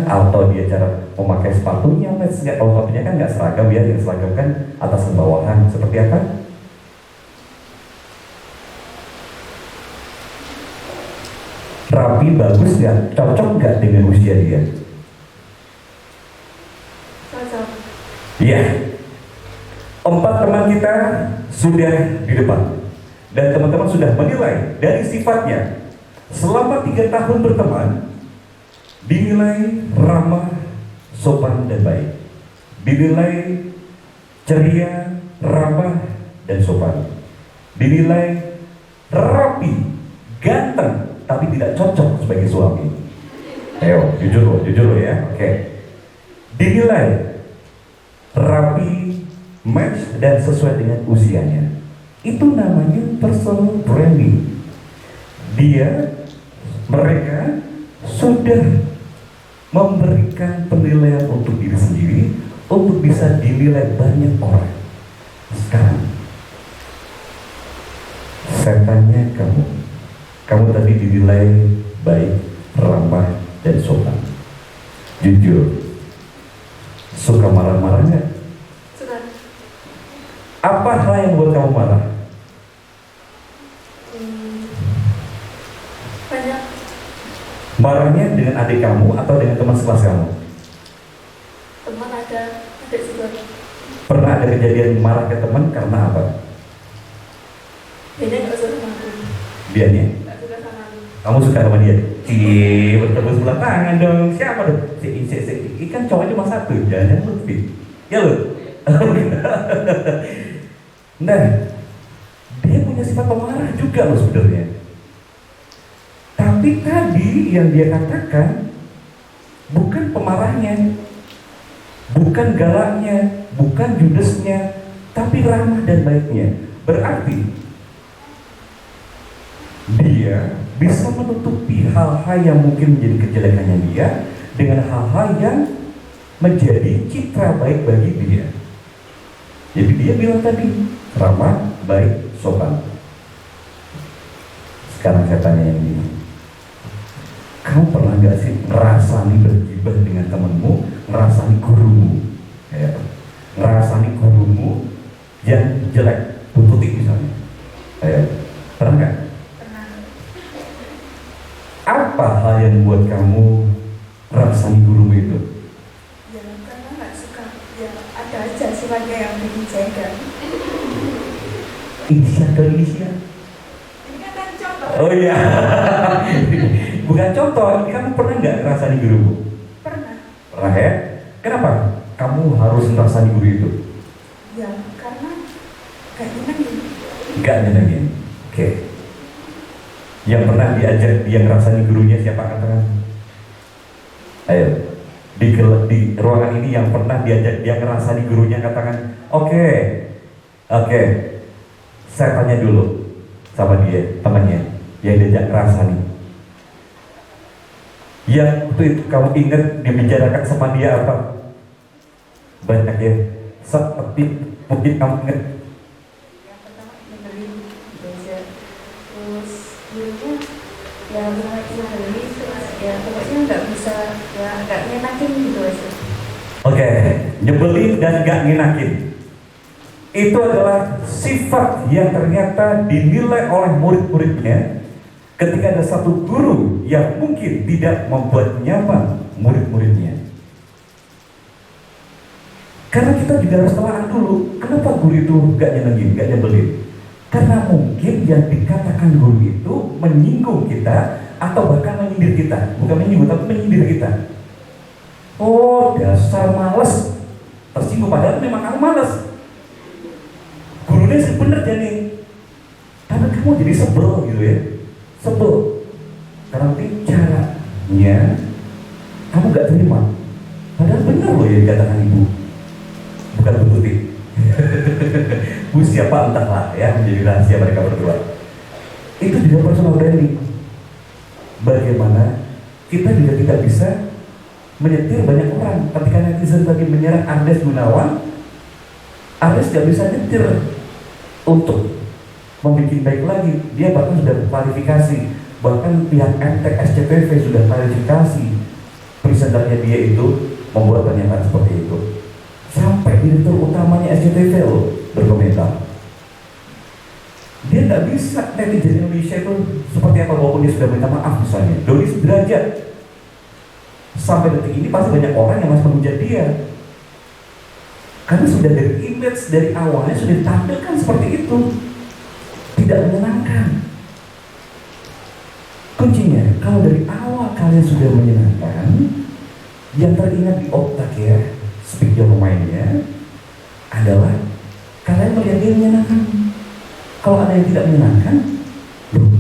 atau dia cara memakai sepatunya. Kalau sepatunya kan nggak seragam ya, yang seragam kan atas dan bawahan. Seperti apa? Rapi, bagus nggak? Cocok nggak dengan usia dia? Cocok. Iya. 4 teman kita sudah di depan dan teman-teman sudah menilai dari sifatnya selama 3 tahun berteman, dinilai ramah, sopan dan baik, dinilai ceria, ramah dan sopan, dinilai rapi, ganteng tapi tidak cocok sebagai suami. Ayo jujur lo ya. Oke. Dinilai rapi, match dan sesuai dengan usianya. Itu namanya personal branding. Mereka sudah memberikan penilaian untuk diri sendiri untuk bisa dinilai banyak orang. Sekarang saya tanya kamu tadi dinilai baik, ramah dan sopan. Jujur, suka marah-marah nggak? Apa hal yang buat kamu marah? Banyak. Marahnya dengan adik kamu atau dengan teman sekelas kamu? Teman ada, adik juga. Pernah ada kejadian marah ke teman karena apa? Dia nggak suka sama aku. Dianya? Nggak suka sama aku. Kamu suka sama dia? Bertemu sebelah tangan dong. Siapa dong? Ikan cowok cuma satu, jangan Lutfi. Ya lu? Nah, dia punya sifat pemarah juga loh sebenarnya. Tapi tadi yang dia katakan bukan pemarahnya, bukan galaknya, bukan judesnya, tapi ramah dan baiknya. Berarti dia bisa menutupi hal-hal yang mungkin menjadi kejelekannya dia dengan hal-hal yang menjadi citra baik bagi dia. Jadi dia bilang tadi ramah, baik, sopan. Sekarang saya tanya yang ini, kamu pernah gak sih ngerasani bergibah dengan temanmu, ngerasani gurumu, ya, ngerasani gurumu yang jelek, buntuti misalnya, ya, pernah gak? Pernah. Apa hal yang buat kamu ngerasani gurumu itu? Ya karena nggak suka. Ya ada aja sifatnya yang bikin jengkel. Inisial. Ini kan contoh. Oh iya. Bukan contoh, ini kamu pernah nggak ngerasani gurumu? Pernah. Pernah ya? Kenapa kamu harus ngerasani guru itu? Ya karena gak nyenengin. Gak nyenengin. Oke. Yang pernah diajak dia ngerasani gurunya siapa, katakan? Ayo. Di ruangan ini yang pernah diajak dia ngerasani gurunya, katakan. Oke. Saya tanya dulu sama dia, temannya yang diajak ngerasani. Yang itu kamu ingat dibicarakan sama dia apa? Banyak ya. Seperti mungkin kamu ingat. Yang pertama nyebelin, belajar. Terus gurunya ya nyebelin, terus ya pokoknya nggak bisa, ya nggak nyenakin gitu aja. Oke, nyebelin dan gak ngenakin. Itu adalah sifat yang ternyata dinilai oleh murid-muridnya ketika ada satu guru yang mungkin tidak membuat nyaman murid-muridnya. Karena kita juga harus telaah dulu, kenapa guru itu gak nyenengin, gak nyebelin? Karena mungkin yang dikatakan guru itu menyinggung kita atau bahkan menyindir kita. Bukan menyinggung, tapi menyindir kita. Oh, dasar males. Tersinggung, padahal memang kamu males. gurunya sebenarnya nih, tapi kamu jadi sebel gitu ya, sebel karena mungkin caranya kamu gak terima. Padahal benar loh yang dikatakan ibu, bukan Bu Tuti. Bu siapa entahlah ya, menjadi rahasia mereka berdua. Itu juga personal branding. Bagaimana kita juga tidak bisa menyetir banyak orang. Ketika netizen lagi menyerang Andes Gunawan, Andes gak bisa nyetir untuk membuat baik lagi. Dia bahkan sudah klarifikasi, bahkan pihak MTek SCTV sudah klarifikasi presenternya dia itu membuat pernyataan seperti itu. Sampai direktur utamanya SCTV loh berkomentar. Dia nggak bisa netizen Indonesia itu seperti apa, walaupun dia sudah minta maaf. Misalnya Doni Sudrajat, sampai detik ini pasti banyak orang yang masih menghujat dia karena sudah dari image dari awalnya sudah ditampilkan seperti itu, tidak menyenangkan. Kuncinya kalau dari awal kalian sudah menyenangkan, yang teringat di otak ya speak your mind-nya adalah kalian melihat dia menyenangkan. Kalau ada yang tidak menyenangkan, loh,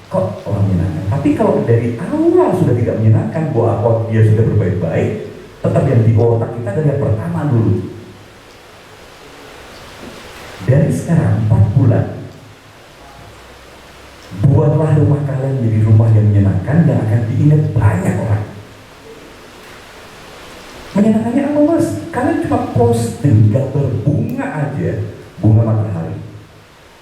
kok orang menyenangkan? Tapi kalau dari awal sudah tidak menyenangkan, bahwa dia sudah berbaik-baik, tetap yang di otak kita dari yang pertama dulu. Dari sekarang 4 bulan, buatlah rumah kalian menjadi rumah yang menyenangkan, yang akan diingat banyak orang. Menyenangkannya apa mas? Kalian cuma posting gambar bunga aja, bunga matahari.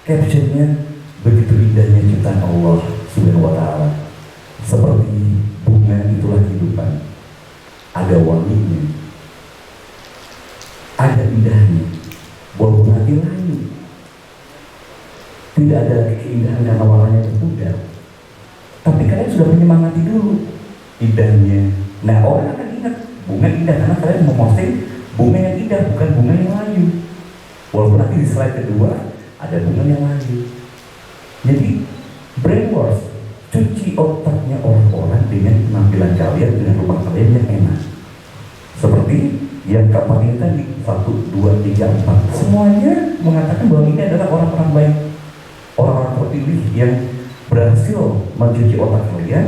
Captionnya begitu indahnya ciptaan Allah Subhanahu wa Ta'ala. Seperti bunga itulah kehidupan. Ada wanginya, ada indahnya, walaupun hati layu. Tidak ada keindahan karena warnanya berpudar. Tapi kalian sudah menyemangati dulu indahnya. Nah orang akan ingat bunga indah karena kalian memposting bunga yang indah, bukan bunga yang layu. Walaupun nanti di slide kedua ada bunga yang lain. Jadi brainwash, cuci otaknya orang-orang dengan penampilan kalian, dengan rumah kalian yang enak. Seperti yang keempat ini tadi, 1, 2, 3, 4, semuanya mengatakan bahwa ini adalah orang-orang baik, orang-orang terpilih yang berhasil mencuci otak kalian,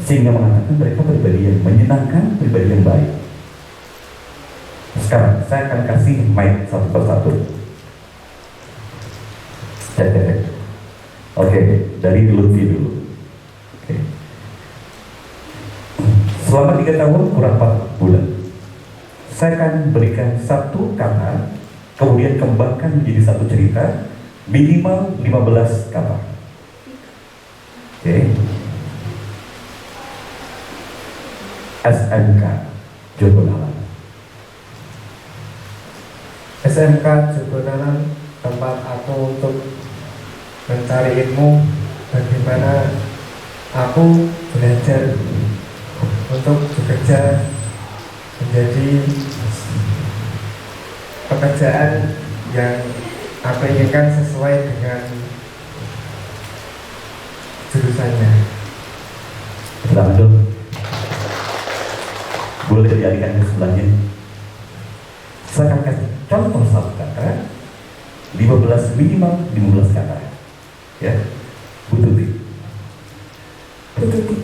sehingga mengatakan mereka pribadi yang menyenangkan, pribadi yang baik. Sekarang saya akan kasih mic satu persatu. Oke, dari Lutfi dulu. Oke. Selama 3 tahun kurang 4 bulan, saya akan berikan satu kata, kemudian kembangkan menjadi satu cerita, minimal 15 kata. Oke. SMK Jogonalan. SMK Jogonalan tempat aku untuk mencari ilmu, bagaimana aku belajar untuk bekerja menjadi pekerjaan yang aku inginkan sesuai dengan jurusannya. Selamat dulu. Boleh dialihkan ke sebelahnya. Saya akan kasih contoh satu kata, 15 minimal 15 kata. Ya, Bu Tuti. Bu Tuti.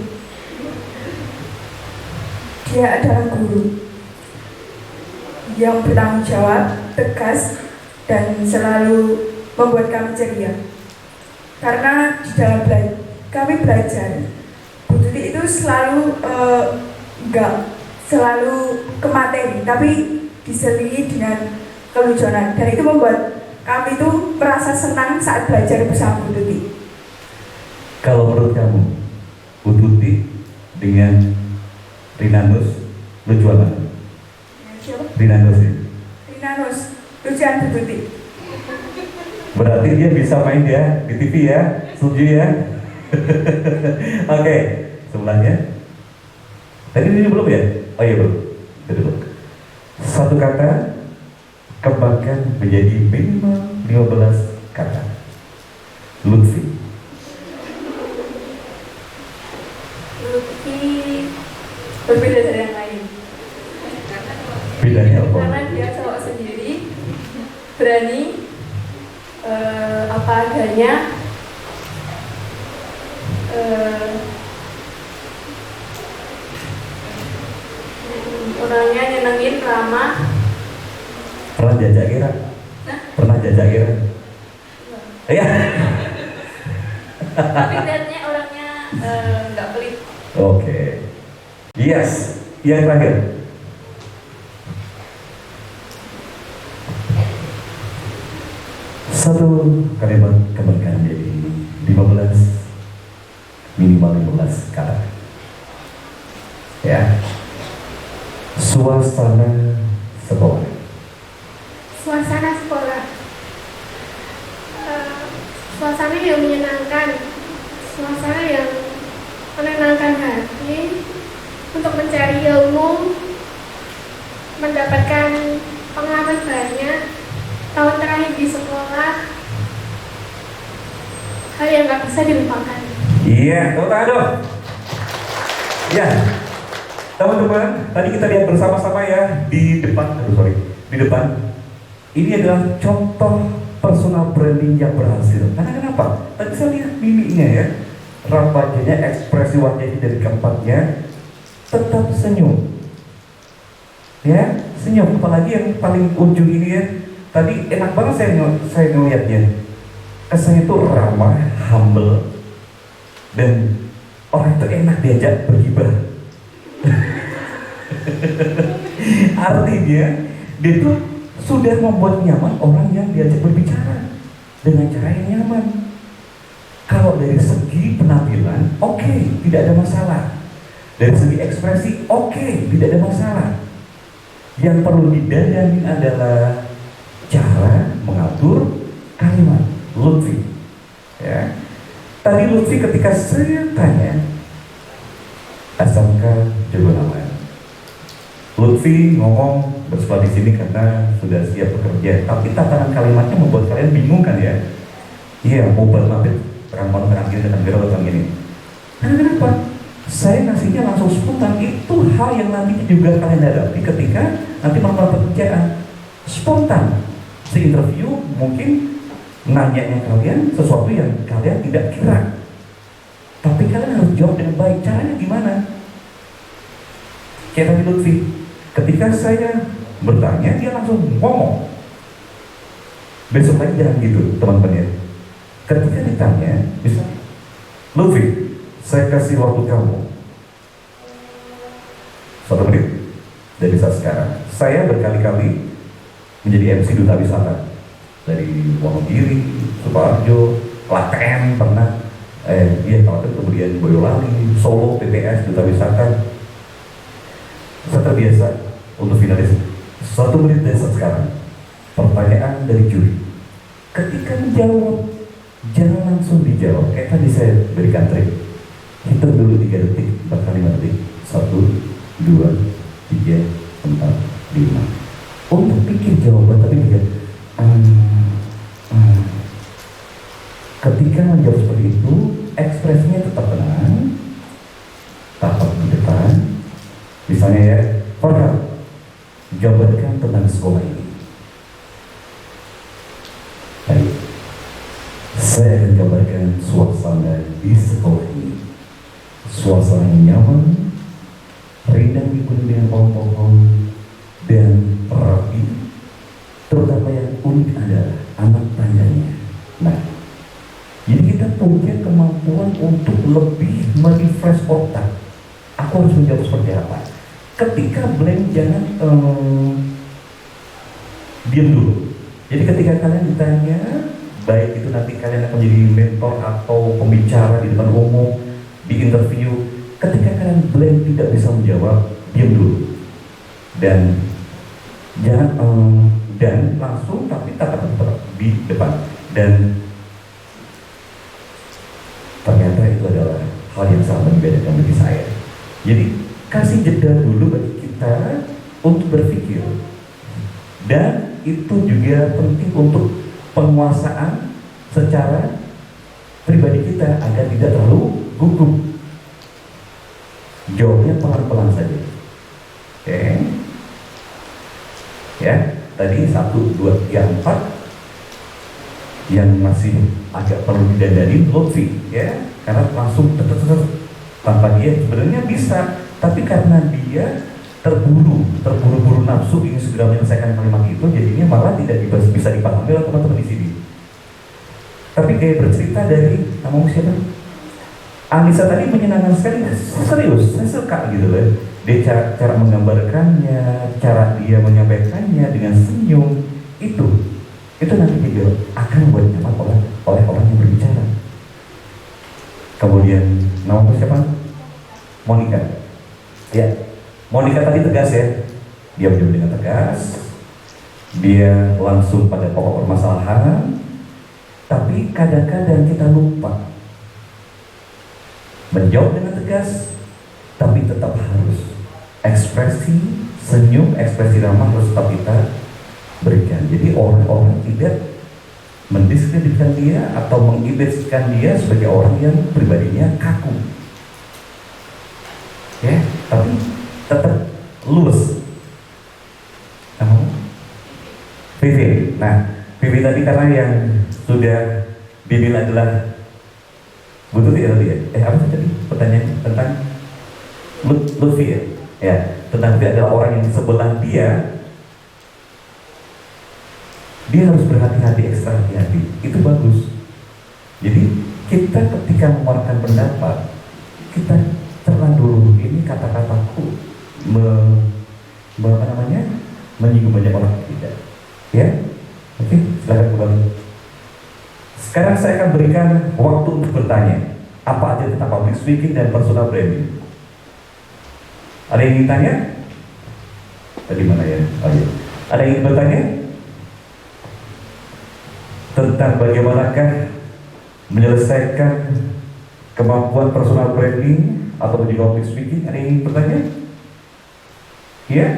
Dia adalah guru yang bertanggung jawab, tegas, dan selalu membuat kami ceria. Karena di dalam kami belajar, Bu Tuti itu selalu enggak selalu ke materi, tapi diselingi dengan kelucuan, dan itu membuat kami itu merasa senang saat belajar bersama Bu Tuti. Kalau menurut kamu, Bu Tuti dengan Rinanus lucuan mana? Siapa? Rinanus ya? Rinanus, lucuan Bu Tuti. Berarti dia bisa main ya di TV ya, setuju ya? Oke, sebelahnya. Tadi ini belum ya? Oh iya belum. Betul. Satu kata kembangkan menjadi minimal 15 kata. Lutfi. Lutfi berbeda dari yang lain. Bedanya apa? Karena dia cowok sendiri, berani, apa adanya, orangnya nyenengin, ramah. Pernah jajak kira? Pernah jajak kira? Iya. Tapi lihatnya orangnya nggak pelit. Oke. Yes. Yang terakhir. Satu kalimat kembalikan menjadi 15, minimal 15 kata. Ya. Suasana sekolah. Suasana sekolah. Suasana yang menyenangkan, suasana yang menenangkan hati untuk mencari ilmu, mendapatkan pengalaman banyak. Tahun terakhir di sekolah, hal yang gak bisa dilupakan. Iya, tepuk tangan dong. Ya, teman-teman, tadi kita lihat bersama-sama ya di depan, di depan. Ini adalah contoh personal branding yang berhasil. Karena kenapa? Tadi saya lihat mimiknya ya, raut wajahnya, ekspresi wajahnya dari keempatnya tetap senyum. Ya, senyum. Apalagi yang paling ujung ini ya. Tadi enak banget saya ngeliatnya. Kesannya itu ramah, humble, dan orang itu enak diajak bergibah. Artinya dia tuh sudah membuat nyaman orang yang diajak berbicara dengan cara yang nyaman. Kalau dari segi penampilan, oke, tidak ada masalah. Dari segi ekspresi, oke, tidak ada masalah. Yang perlu didalami adalah cara mengatur kalimat. Lutfi, ya. Tadi Lutfi ketika saya tanya, SMK Jagoraman, Lutfi ngomong bersekolah di sini karena sudah siap bekerja. Tapi tatanan kalimatnya membuat kalian bingung kan ya? Iya, mobile mabit, terang malam, terang kiri, terang kiri, terang gini. Karena kenapa? Saya ngasihnya langsung spontan. Itu hal yang nanti juga kalian hadapi ketika nanti melamar pekerjaan. Spontan. Se-interview mungkin nanyanya kalian sesuatu yang kalian tidak kira. Tapi kalian harus jawab dengan baik. Caranya gimana? Kayak tadi Lutfi, ketika saya bertanya, dia langsung ngomong. Besok lagi jangan gitu, teman-teman ya. Ketika ditanya, misalnya, Lutfi, saya kasih waktu kamu 1 menit dari saat sekarang. Saya berkali-kali menjadi MC duta wisata dari Wonogiri, Sukoharjo, Klaten pernah, Klaten, kemudian Boyolali, Solo, PTS, duta wisata. Saya terbiasa untuk finalis 1 menit dari saat sekarang. Pertanyaan dari juri. Ketika menjawab, jangan langsung dijawab. Kayak tadi saya berikan trik. Hitung dulu 3 detik, 4 kali 5 detik. 1, 2, 3, 4, 5. Untuk pikir jawaban, tapi pikir ketika menjawab seperti itu, ekspresinya tetap tenang, tapak di depan. Misalnya ya, Farhad, jabarkan tentang sekolah ini. Baik, saya akan gambarkan suasana di sekolah ini. Suasana yang nyaman, rindang dipenuhi dengan pohon-pohon dan rapi. Terutama yang unik adalah anak tangganya. Nah, jadi kita punya kemampuan untuk lebih merefresh otak. Aku harus menjawab seperti apa? Ketika blank jangan diam dulu. Jadi ketika kalian ditanya, baik itu nanti kalian akan menjadi mentor atau pembicara di depan umum, di interview, ketika kalian blank tidak bisa menjawab, diam dulu. Dan jangan dan langsung tapi tetap di depan. Dan ternyata itu adalah hal yang sangat membedakan bagi saya. Jadi kasih jeda dulu bagi kita untuk berpikir. Dan itu juga penting untuk penguasaan secara pribadi kita agar tidak terlalu gugup. Jawabnya pelan-pelan saja. Oke. Ya, tadi 1, 2, 3, 4. yang masih agak perlu didandani Lutfi, ya, karena langsung tanpa dia sebenarnya bisa, tapi karena dia terburu-buru nafsu ingin segera menyelesaikan kalimat itu, jadinya malah tidak bisa dipahami oleh teman-teman di sini. Tapi gaya bercerita dari namamu siapa? Anissa tadi menyenangkan sekali, serius, saya suka gitu loh. Dia cara menggambarkannya, cara dia menyampaikannya dengan senyum, itu nanti video akan membuat nyaman oleh orang yang berbicara. Kemudian namamu siapa? Monica. Ya, Monica tadi tegas ya, dia menjawab dengan tegas, dia langsung pada pokok permasalahan. Tapi kadang-kadang kita lupa menjawab dengan tegas, tapi tetap harus ekspresi senyum, ekspresi ramah harus tetap kita berikan. Jadi orang-orang tidak mendiskreditkan dia atau mengimajinkan dia sebagai orang yang pribadinya kaku, ya, tapi tetap lulus. Nama Vivi. Nah, Vivi tadi karena yang sudah dibilang adalah Bu Tuti ya tadi ya? Apa sih tadi pertanyaannya tentang Lutfi ya? Ya, tentang dia adalah orang yang di sebelah dia harus berhati-hati, ekstra hati-hati. Itu bagus. Jadi kita ketika mengeluarkan pendapat, kita cerna dulu, ini kata-kataku menyinggung banyak orang tidak. Ya, oke, silakan kembali. Sekarang saya akan berikan waktu untuk bertanya apa aja tentang public speaking dan personal branding. Ada yang ingin tanya? Tadi mana ya? Oh iya. Ada yang ingin bertanya? Tentang bagaimanakah menyelesaikan kemampuan personal branding atau menjadi public speaking? Ada yang ingin bertanya? Iya?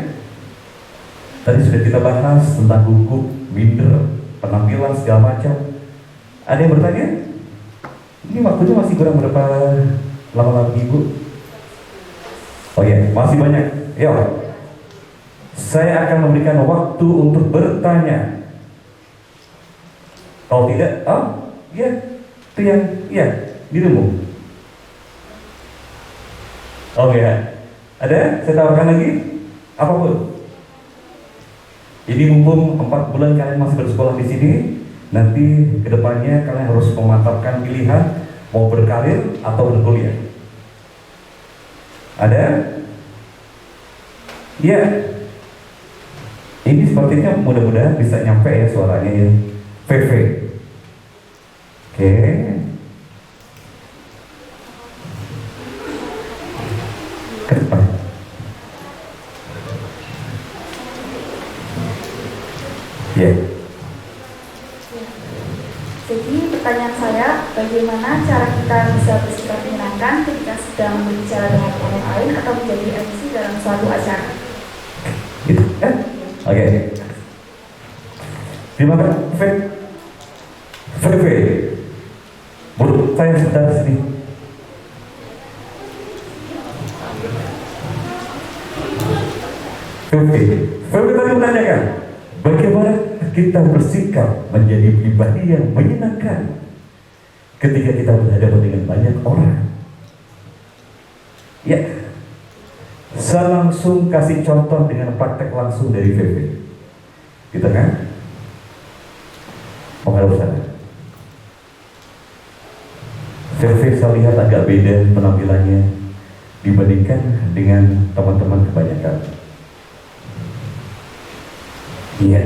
Tadi sudah kita bahas tentang hukum, minder, penampilan segala macam. Ada yang bertanya? Ini waktunya masih kurang berapa lama lagi Ibu? Oh ya, masih banyak. Ya, saya akan memberikan waktu untuk bertanya. Kalau tidak, ya, itu yang, ya, dirimu. Oh ya, ada? Saya tawarkan lagi, apapun. Jadi mumpung 4 bulan kalian masih bersekolah di sini, nanti kedepannya kalian harus memantapkan pilihan mau berkarir atau berkuliah. Ada? Ya. Ini sepertinya mudah-mudahan bisa nyampe ya suaranya ya. VV. Oke. Ke depan. Ya. Jadi pertanyaan saya, bagaimana cara kita bisa bersikap menyenangkan ketika sedang berbicara dengan orang lain atau menjadi MC dalam suatu acara? Gitu kan? Oke. Terima kasih, VV. Menurut saya sebentar sini. VV tadi menanyakan, bagaimana kita bersikap menjadi pribadi yang menyenangkan ketika kita berhadapan dengan banyak orang. Ya, saya langsung kasih contoh dengan praktek langsung dari VV. Gitu kan? Menghadap sana. VV saya lihat agak beda penampilannya dibandingkan dengan teman-teman kebanyakan. Iya.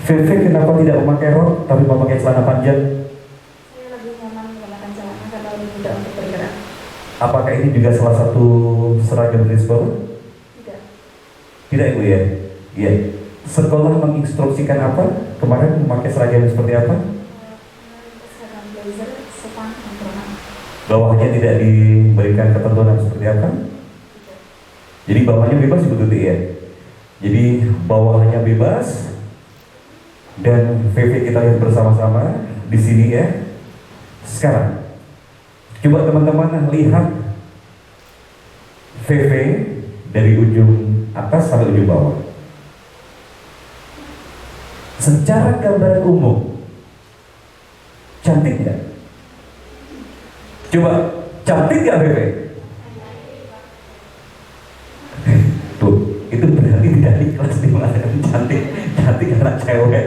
VV kenapa tidak memakai rok tapi memakai celana panjang? Saya lebih nyaman menggunakan celana karena lebih mudah untuk bergerak. Apakah ini juga salah satu seragam dari sekolah? Tidak. Tidak Ibu ya? Iya. Sekolah menginstruksikan apa? Kemarin memakai seragam seperti apa? Seragam blazer, sopan, dan berwarna. Bawahnya tidak diberikan ketentuan seperti apa? Jadi bawahnya bebas Ibu Tuti ya? Jadi bawahnya bebas dan VV kita lihat bersama-sama di sini ya. Sekarang coba teman-teman lihat VV dari ujung atas sampai ujung bawah. Secara gambaran umum, cantik nggak? Coba, cantik nggak Bebe? Tuh, itu berarti tidak ikhlas di mengatakan cantik, cantik anak cewek.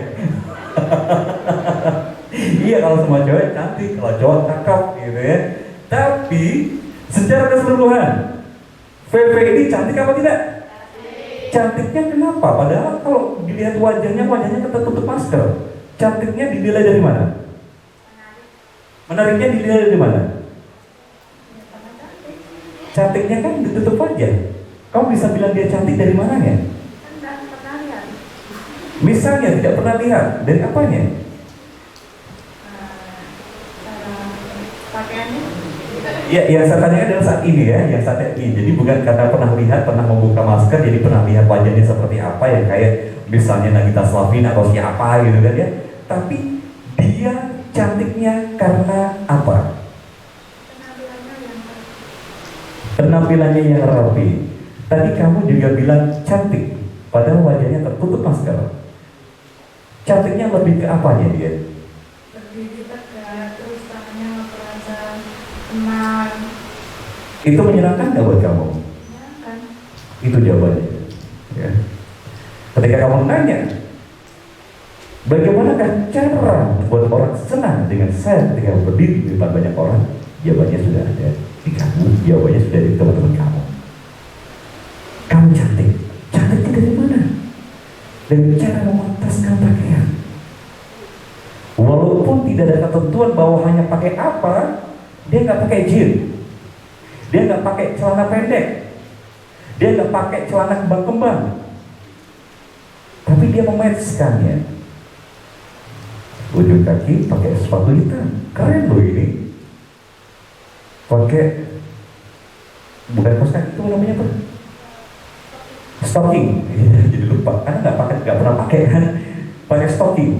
Iya, kalau semua cewek cantik, kalau cowok cakep gitu ya. Tapi secara keseluruhan, VV ini cantik apa tidak? Cantiknya kenapa? Padahal kalau dilihat wajahnya tertutup masker. Cantiknya dinilai dari mana? Menariknya dinilai dari mana? Cantiknya kan ditutup wajah. Kamu bisa bilang dia cantik dari mananya? Kan nggak pernah lihat. Misalnya tidak pernah lihat, dari apanya? Cara pakaiannya. Ya, yang saya tanyakan adalah saat ini ya, yang saat ini. Jadi bukan karena pernah lihat, pernah membuka masker, jadi pernah lihat wajahnya seperti apa ya, kayak misalnya Nagita Slavina atau siapa gitu kan ya. Tapi dia cantiknya karena apa? Penampilannya yang Penampilannya yang rapi. Tadi kamu juga bilang cantik, padahal wajahnya tertutup masker. Cantiknya lebih ke apanya dia? berdiri tegak, terus tangannya terasa tenang. Itu menyenangkan nggak buat kamu? Ya kan? Itu jawabannya. Ya. Ketika kamu nanya, bagaimanakah cara buat orang senang dengan saya ketika berdiri di depan banyak orang? Jawabannya sudah ada di kamu, jawabannya sudah ada di teman-teman kamu. Kamu cantik, cantiknya dari mana? Dari cara memantaskan pakaian. Walaupun tidak ada ketentuan bahwa hanya pakai apa, dia nggak pakai jeans, dia nggak pakai celana pendek, dia nggak pakai celana kembang-kembang, tapi dia mematchkannya. Ujung kaki pakai sepatu hitam, keren loh ini. Pakai bukan kaos kaki, itu namanya apa? Stocking. Jadi lupa, karena nggak pernah pakai kan, pakai stocking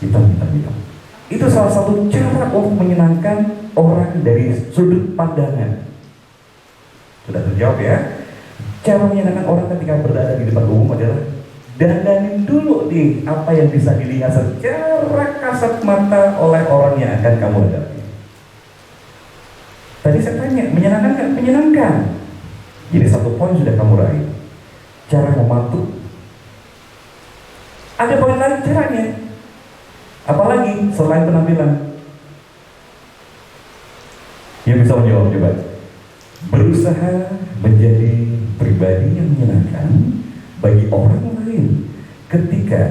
hitam. Itu salah satu cara untuk menyenangkan orang dari sudut pandangan. Sudah terjawab ya. Cara menyenangkan orang ketika berada di depan umum adalah dandanin dulu nih apa yang bisa dilihat secara kasat mata oleh orang yang akan kamu hadapi. Tadi saya tanya, menyenangkan nggak? Menyenangkan. Jadi satu poin sudah kamu raih. Cara membantu. Ada poin lain caranya. Apalagi selain penampilan? Yang bisa menjawab coba. Berusaha menjadi pribadi yang menyenangkan bagi orang lain ketika